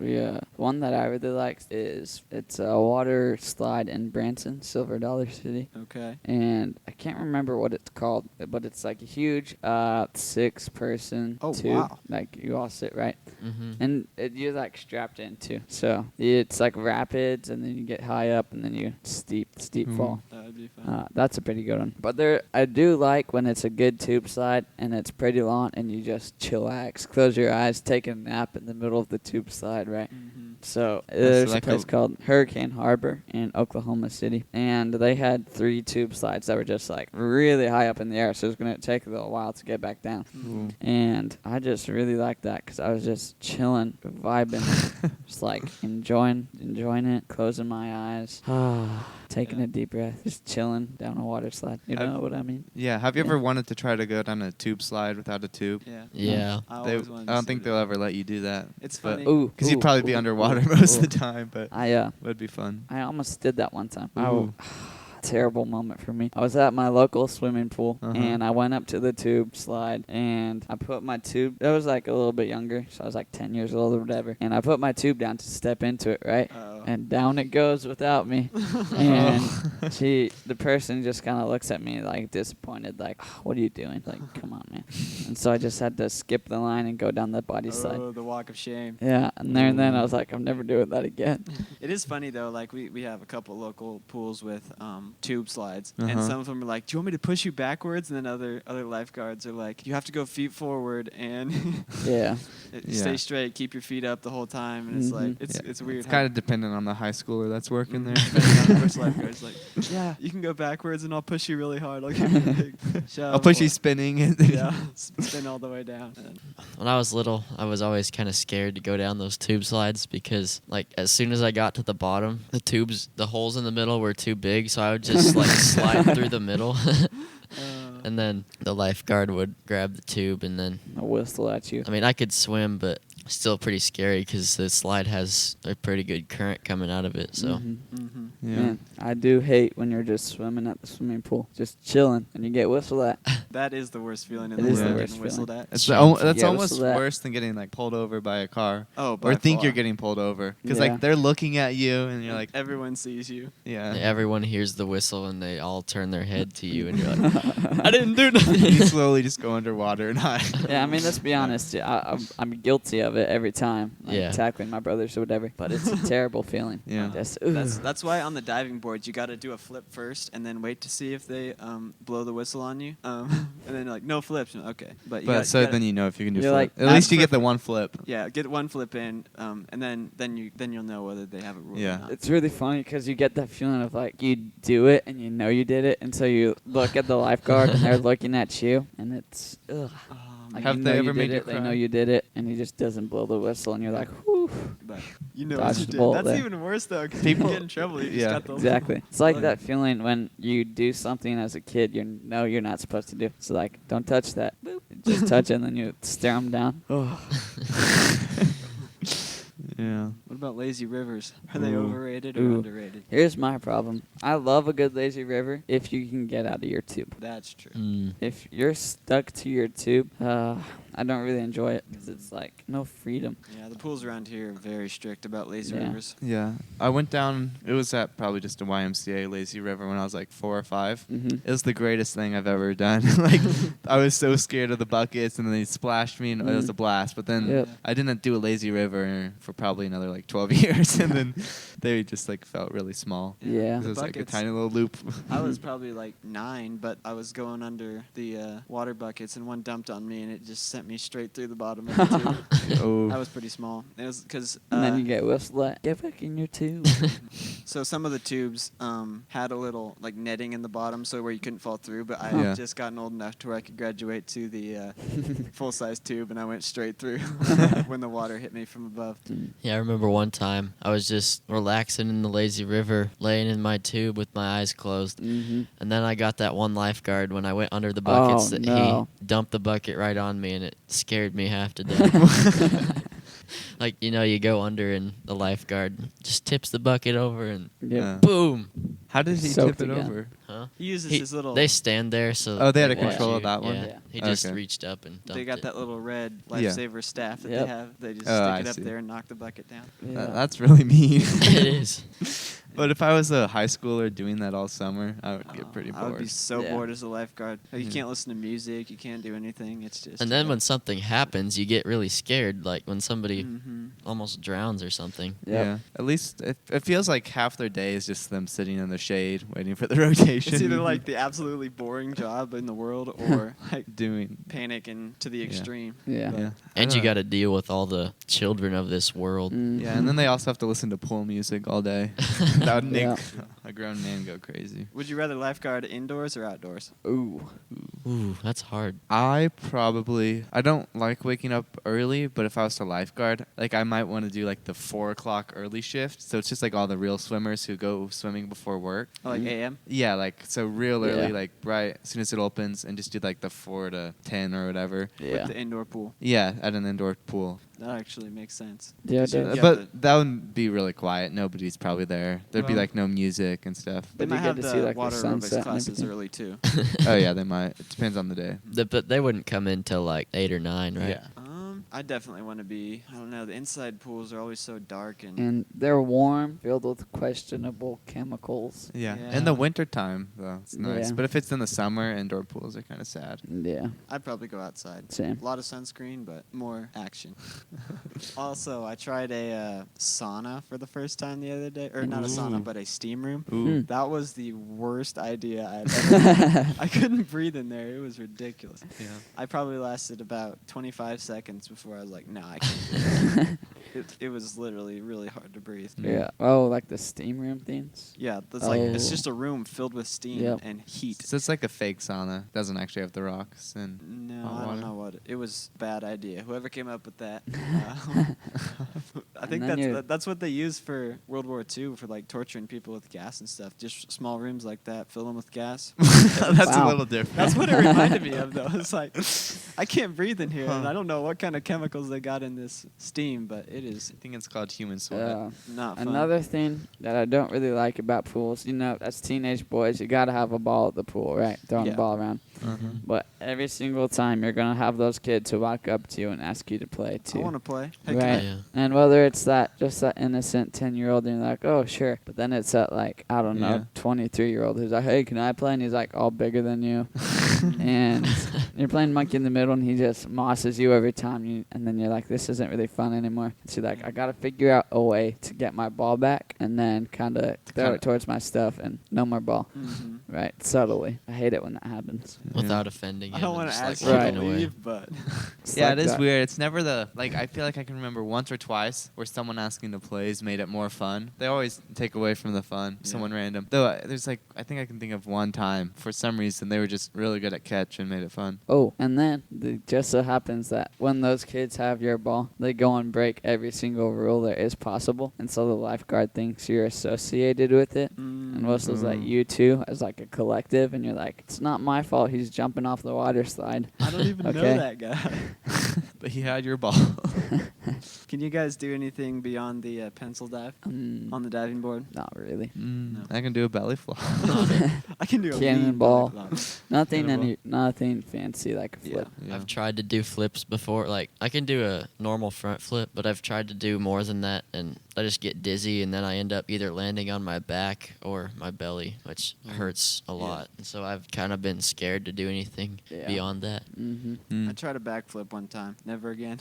One that I really like is it's a water slide in Branson, Silver Dollar City. okay. And I can't remember what it's called, but it's like a huge 6-person Oh, tube. wow. Like you all sit right, Mm-hmm. and you're like strapped in too. So it's like rapids, and then you get high up, and then you steep fall. That would be fun. That's a pretty good one. But I do like when it's a good tube slide and it's pretty long, and you just chillax, close your eyes, take a nap in the middle of the tube slide, right? Mm-hmm. So there's like a place called Hurricane Harbor in Oklahoma City, and they had 3 tube slides that were just like really high up in the air, so it was going to take a little while to get back down. Ooh. And I just really liked that because I was just chilling, vibing, just like enjoying it, closing my eyes, taking a deep breath, just chilling down a water slide. You know what I mean? Yeah. Have you Yeah. ever wanted to try to go down a tube slide without a tube? Yeah. Yeah. I They, always wanted to I don't see think it. they'll ever let you do that. It's but- funny. Ooh, Because you'd probably be underwater most of the time, but it would be fun. I almost did that one time. Ooh. Terrible moment for me. I was at my local swimming pool, Uh-huh. and I went up to the tube slide, and I put my tube. I was like a little bit younger, so I was like 10 years old or whatever. And I put my tube down to step into it, right? Oh. And down it goes without me. And the person just kind of looks at me like disappointed, like, "What are you doing? Like, come on, man." And so I just had to skip the line and go down the body slide. Oh, the walk of shame. Yeah, and there and then I was like, I'm never doing that again. It is funny though. Like we have a couple local pools with tube slides, and Uh-huh. some of them are like, "Do you want me to push you backwards?" And then other lifeguards are like, "You have to go feet forward and Yeah. stay Yeah. straight, keep your feet up the whole time." And it's like Mhm. it's weird. It's kind of dependent on the high schooler that's working there. Depending on which lifeguard's like, "Yeah, you can go backwards, and I'll push you really hard. I'll give you a big shove." I'll push you or- spinning. And Yeah, spin all the way down. And When I was little, I was always kind of scared to go down those tube slides because, like, as soon as I got to the bottom, the holes in the middle were too big, so I would just like slide through the middle, and then the lifeguard would grab the tube, and then A whistle at you. I mean I could swim, but still pretty scary because the slide has a pretty good current coming out of it. So Mhm. mhm. Yeah. Man, I do hate when you're just swimming at the swimming pool, just chilling, and you get whistled at. That is the worst feeling in It the is world. the Getting worst whistled feeling. at. That's, Shame. that's Yeah, almost whistle that. worse than getting like pulled over by a car. Oh, Or by think you're far. getting pulled over. Because Yeah. like they're looking at you and you're like, Everyone sees you. yeah. everyone hears the whistle and they all turn their head to you, and you're like, I didn't do nothing. you slowly just go underwater and hide. Yeah, I mean, let's be honest. I'm guilty of it every time. Like Yeah. tackling my brothers or whatever. But it's a terrible feeling. Yeah. Just, That's why on the diving boards you got to do a flip first and then wait to see if they blow the whistle on you. And then like no flips. Okay, but But so then you know if you can do You're flip. like, At least ask you for- get the one flip. yeah, get one flip in, and then you'll know whether they have a rule. Yeah. Or not. It's really funny because you get that feeling of like you do it and you know you did it, and so you look at the lifeguard and they're looking at you, and it's ugh. Like Have you they know ever you made did you it, they cry? know you did it, and he just doesn't blow the whistle, and you're like, whew. But you know Dodged what you the did. bullet That's there. even worse though, because People- you get in trouble. You yeah. just got the Exactly. It's like Like- that feeling when you do something as a kid you know you're not supposed to do. So like, don't touch that. Boop. Just touch it, and then you stare them down. Oh. Yeah. What about lazy rivers? Are they Ooh. overrated or Ooh. underrated? Here's my problem. I love a good lazy river if you can get out of your tube. That's true. Mm. If you're stuck to your tube, I don't really enjoy it because it's like no freedom. Yeah, the pools around here are very strict about lazy Yeah. rivers. Yeah. I went down, it was at probably just a YMCA lazy river when I was like 4 or 5. Mm-hmm. It was the greatest thing I've ever done. Like, I was so scared of the buckets, and then they splashed me, and it was a blast. But then Yep. I didn't do a lazy river for probably another like 12 years, and then they just like felt really small. Yeah. It was like a buckets- tiny little loop. I was probably like 9, but I was going under the water buckets, and one dumped on me, and it just sent me straight through the bottom of the tube. Oh. I was pretty small. It was because And then you get whistled at. Get back in your tube. so some of the tubes had a little like netting in the bottom, so where you couldn't fall through. But I Yeah. had just gotten old enough to where I could graduate to the full size tube, and I went straight through when the water hit me from above. Yeah, I remember one time I was just relaxing in the lazy river, laying in my tube with my eyes closed. Mm-hmm. And then I got that one lifeguard when I went under the buckets Oh, that no. he dumped the bucket right on me, and it scared me half to death. Like, you know, you go under and the lifeguard just tips the bucket over and Yeah. boom. How did he Soaked tip it again. over? Huh? He uses He- his little. They stand there, so Oh, they had a watch control you. of that one? Yeah. Yeah. He just Okay. reached up and dumped They got it. that little red Yeah. lifesaver staff that Yep. they have. They just Oh, stick I it up see. there and knock the bucket down. Yeah. That's really mean. It is. But if I was a high schooler doing that all summer, I would get pretty I would be bored. so Yeah. bored as a lifeguard. Like, you Mhm. can't listen to music. You can't do anything. It's just. And then when something happens, you get really scared, like when somebody Mhm. almost drowns or something. Yep. Yeah. At least it feels like half their day is just them sitting in the shade waiting for the rotation. It's either like the absolutely boring job in the world or like doing. panicking to the Yeah. extreme. Yeah. Yeah. And you got to. to deal with all the children of this world. Mhm. Yeah, and then they also have to listen to pool music all day. That would make Yeah. a grown man go crazy. Would you rather lifeguard indoors or outdoors? Ooh. Ooh, that's hard. I don't like waking up early, but if I was to lifeguard, like I might want to do like the 4 o'clock early shift. So it's just like all the real swimmers who go swimming before work. Oh, like Mhm. AM? Yeah, like so real early, Yeah. like right as soon as it opens, and just do like the 4 to 10 or whatever. Yeah. With the indoor pool. Yeah, at an indoor pool. That actually makes sense. Yeah, it 'Cause you- does. you have But to- that would be really quiet. Nobody's probably there. There'd be Well- like no music and stuff. They But might you get have to the see, like, the water sunset aerobics and classes everything. early too. Oh yeah, they might. It depends on the day. But they wouldn't come in till like 8 or 9, right? Yeah. I definitely want to be. I don't know. The inside pools are always so dark and. And they're warm, filled with questionable chemicals. Yeah. Yeah. In the winter time though, it's nice. Yeah. But if it's in the summer, indoor pools are kind of sad. Yeah. I'd probably go outside. Same. A lot of sunscreen, but more action. Also, I tried a sauna for the first time the other day, or not a Ooh. sauna, but a steam room. Ooh. That was the worst idea I've ever had. I couldn't breathe in there. It was ridiculous. Yeah. I probably lasted about 25 seconds before I was like, no, I can't. It was literally really hard to breathe. Yeah. Oh, like the steam room things? Yeah, it's Oh. just a room filled with steam Yep. and heat. So it's like a fake sauna. Doesn't actually have the rocks and No, hot I don't water. know what it was. Bad idea. Whoever came up with that. I And think then you're- that's what they used for World War II for like torturing people with gas and stuff. Just small rooms like that, fill them with gas. That's Wow. a little different. That's what it reminded me of, though. It's like I can't breathe in here, and Huh. I don't know what kind of chemicals they got in this steam, but it is I think it's called human sweat. not fun. Another thing that I don't really like about pools, as teenage boys, you got to have a ball at the pool, right? Throwing Yeah. the ball around. Uh-huh. But every single time, you're going to have those kids who walk up to you and ask you to play, I too. want to play. Hey, can Right. I- Yeah. And whether it's just that innocent 10-year-old and you're like, oh, sure. But then it's that, like, I don't know, Yeah. 23-year-old who's like, hey, can I play? And he's like all bigger than you. And you're playing monkey in the middle and he just mosses you every time. And then you're like, this isn't really fun anymore. So you're like, I got to figure out a way to get my ball back and then kind of throw Kinda- it towards my stuff and no more ball. Mhm. Right. Subtly. I hate it when that happens. Without offending I him. don't and want to just, ask like, you Right. to walking away. leave, but It's Yeah, like it is that. weird. It's never I feel like I can remember once or twice where someone asking to play has made it more fun. They always take away from the fun. Yeah. Someone random. Though there's I think I can think of one time for some reason they were just really good at catch and made it fun. Oh, and then it just so happens that when those kids have your ball, they go and break every single rule there is possible. And so the lifeguard thinks you're associated with it. And most of like Mm. you two as like a collective. And you're like, it's not my fault he's jumping off the water slide. I don't even know Okay. that guy. But he had your ball. Can you guys do anything beyond the pencil dive on the diving board? Not really. No. I can do a belly flop. I can do a Cannonball. lean belly flop. Nothing nothing fancy like a Yeah. flip. Yeah. I've tried to do flips before. Like, I can do a normal front flip, but I've tried to do more than that, and I just get dizzy, and then I end up either landing on my back or my belly, which hurts a lot. And so I've kind of been scared to do anything Yeah. beyond that. Mm-hmm. Mm. I tried a backflip one time. Never again.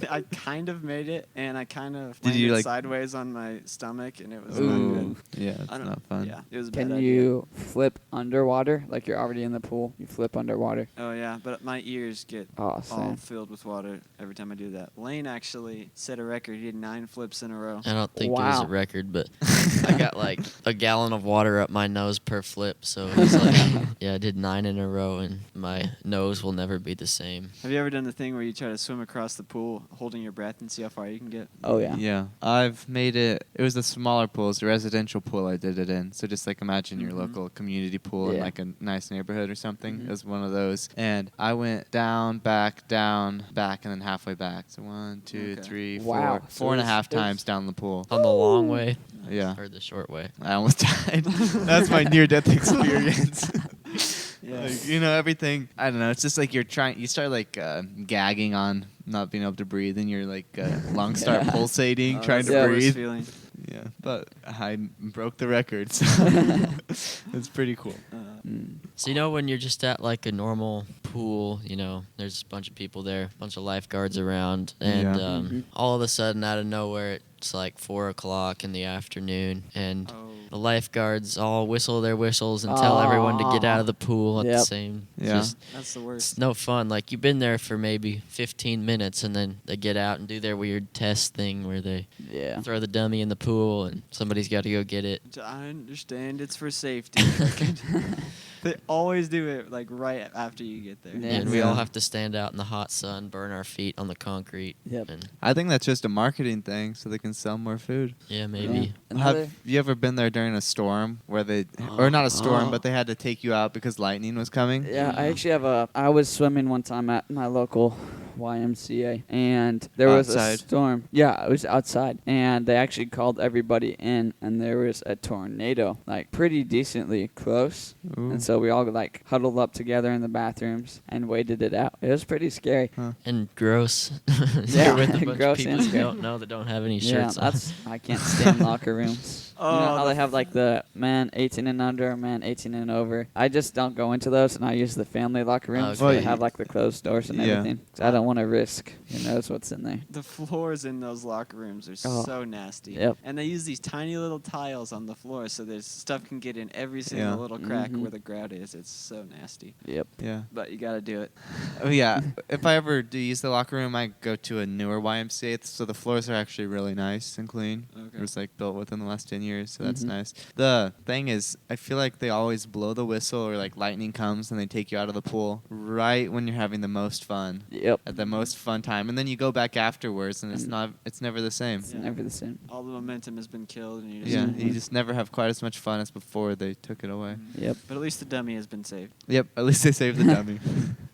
I kind of made it, and I kind of Did you, landed like- sideways on my stomach, and it was Ooh. not good. Yeah, it's I don't not fun. Yeah, it was a Can bad idea. you flip underwater? Like you're already in the pool. You flip underwater. Oh yeah, but my ears get Oh, all same. filled with water every time I do that. Lane actually set a record. He did 9 flips in a row. I don't think it was Wow. a record, but I got like a gallon of water up my nose per flip. So it was like, yeah, I did 9 in a row, and my nose will never be the same. Have you ever done the thing where you try to swim across the pool holding your breath and see how far you can get? Oh yeah. Yeah, I've made it. It was a smaller pool. It's a residential pool I did it in. So just like imagine your Mhm. local community pool in Yeah. like a nice neighborhood or something. Mhm. It was one of those. And I went down, back, and then halfway back. So 1, 2, Okay. 3, Wow. 4. So Four and a it was- half it was- times down the pool. On the long way Yeah. or the short way? I almost died. That's my near-death experience. Yeah. Like, everything. I don't know. It's just like you start like gagging on not being able to breathe, and your like lungs start Yeah. pulsating, Oh, trying that's to the worst breathe. feeling. Yeah, but I broke the record, so it's pretty cool. So when you're just at like a normal pool, there's a bunch of people there, a bunch of lifeguards around, and Yeah. all of a sudden out of nowhere it's like 4 o'clock in the afternoon, and Oh. the lifeguards all whistle their whistles and tell everyone to get out of the pool at the Yep. same. Yeah. Just, That's the it's worst. no fun. Like you've been there for maybe 15 minutes, and then they get out and do their weird test thing where they Yeah. throw the dummy in the pool, and somebody's got to go get it. I understand it's for safety. They always do it like right after you get there. Yeah. And we all Yeah. have to stand out in the hot sun, burn our feet on the concrete. Yep. And I think that's just a marketing thing, so they can sell more food. yeah, maybe. Another- Have you ever been there during a storm where or not a storm, but they had to take you out because lightning was coming? Yeah, I actually have I was swimming one time at my local YMCA, and there was a Outside? storm. Yeah, it was outside, and they actually called everybody in, and there was a tornado, like pretty decently close, Ooh. and so we all like huddled up together in the bathrooms and waited it out. It was pretty scary. And gross. Yeah, You're with a bunch gross of people and you scary. don't know that don't have any Yeah, shirts on. that's I can't stand locker rooms. You know Oh, how the they have like the man 18 and under, man 18 and over. I just don't go into those, and I use the family locker rooms Okay. where they have like the closed doors and Yeah. everything. 'Cause I don't want to risk who knows what's in there. The floors in those locker rooms are Oh. so nasty. Yep. And they use these tiny little tiles on the floor so there's stuff can get in every single Yeah. little crack Mhm. where the grout is. It's so nasty. Yep. Yeah. But you got to do it. Oh yeah. If I ever do use the locker room, I go to a newer YMCA, so the floors are actually really nice and clean. Okay. It was like built within the last 10 years, so that's Mhm. nice. The thing is, I feel like they always blow the whistle or like lightning comes and they take you out of the pool right when you're having the most fun. Yep. At the most fun time, and then you go back afterwards, and And- it's never the same. It's never the same. All the momentum has been killed, and you just Yeah, Mhm. you just never have quite as much fun as before they took it away. Yep. But at least the dummy has been saved. Yep, at least they saved the dummy.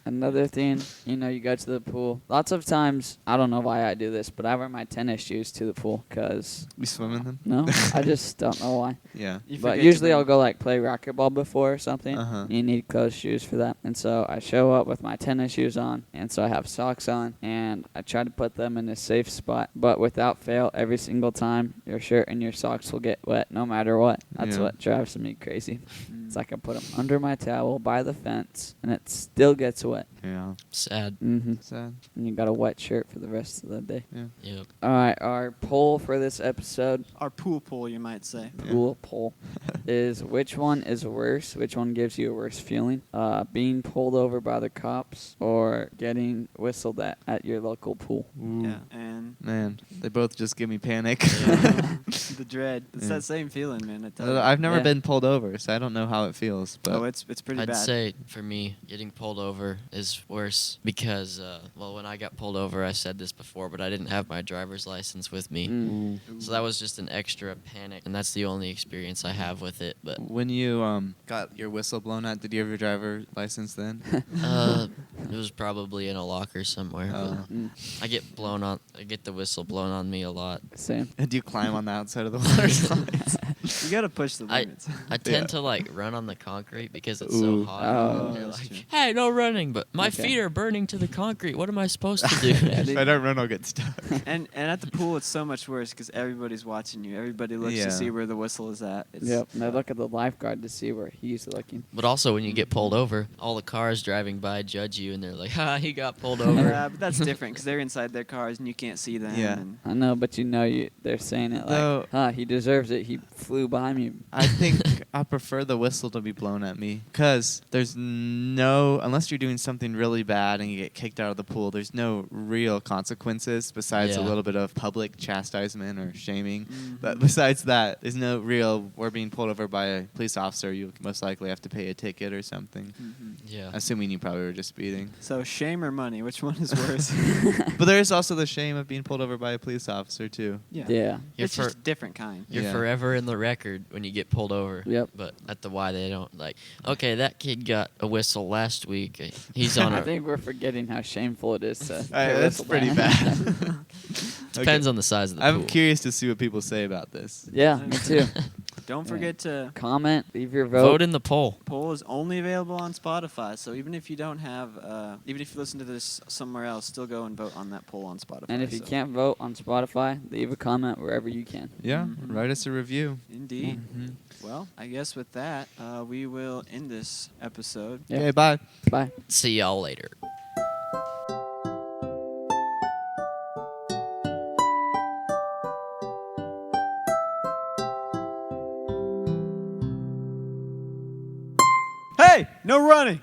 Another thing, you go to the pool. Lots of times, I don't know why I do this, but I wear my tennis shoes to the pool because, We swim in them. no, I just don't know why. Yeah. You But forget usually to I'll go like play racquetball before or something. Uh-huh. You need closed shoes for that. And so I show up with my tennis shoes on, and so I have socks on, and I try to put them in a safe spot. But without fail, every single time, your shirt and your socks will get wet no matter what. That's Yeah. what drives me crazy. Mm. It's like I put them under my towel by the fence, and it still gets wet. Yeah. Sad. Mm-hmm. Sad. And you got a wet shirt for the rest of the day. Yeah. Yep. All right, our poll for this episode, Our pool, you might say. Yeah. pool poll, is which one is worse? Which one gives you a worse feeling? Being pulled over by the cops or getting whistled at your local pool? Ooh. Yeah. And Man, they both just give me panic. the dread. It's Yeah. that same feeling, man. I tell you. I've never Yeah. been pulled over, so I don't know how it feels. But Oh, it's pretty I'd bad. say for me, getting pulled over is worse because, when I got pulled over, I said this before, but I didn't have my driver's license with me. Mm. Ooh. So that was just an extra panic, and that's the only experience I have with it. But When you got your whistle blown at, did you have your driver license then? it was probably in a locker somewhere. Oh. Mm. I get the whistle blown on me a lot. Same. And do you climb on the outside of the water slides? You got to push the I- limits. I tend Yeah. to like run on the concrete because it's Ooh. so hot. Oh. And they're That's like, true. hey, no running, but my Okay. feet are burning to the concrete. What am I supposed to do? If I don't run, I'll get stuck. And at the pool, it's so much worse because everybody's watching you. Everybody looks Yeah. to see where the whistle is at. It's, Yep. And I look at the lifeguard to see where he's looking. But also, when you get pulled over, all the cars driving by judge you, and they're like, "Ha, he got pulled over." Yeah, but that's different because they're inside their cars and you can't see them. Yeah. And I know, but they're saying it No. like, he deserves it. He flew by me. I think I prefer the whistle to be blown at me because there's unless you're doing something really bad and you get kicked out of the pool, there's no real consequences besides a Yeah. little bit of public chastisement or shaming. Mhm. But besides that, there's no real, we're being pulled over by a police officer, you most likely have to pay a ticket or something. Mhm. Yeah. Assuming you probably were just speeding. So shame or money, which one is worse? But there is also the shame of being pulled over by a police officer, too. Yeah. Yeah. It's You're just a different kind. You're Yeah. forever in the record when you get pulled over. Yep. But at the Y, they don't like. Okay, that kid got a whistle last week. He's on I a. think we're forgetting how shameful it is to. get That's whistled pretty at. bad. Depends Okay. on the size of the I'm pool. curious to see what people say about this. Yeah, me too. Don't Yeah. forget to Comment, leave your vote. Vote in the poll. poll is only available on Spotify. So even if you don't have, even if you listen to this somewhere else, still go and vote on that poll on Spotify. And if you So, can't vote on Spotify, leave a comment wherever you can. Yeah, Mhm. write us a review. Indeed. Mhm. Well, I guess with that, we will end this episode. Yeah. Okay, bye. Bye. See y'all later. Hey, no running.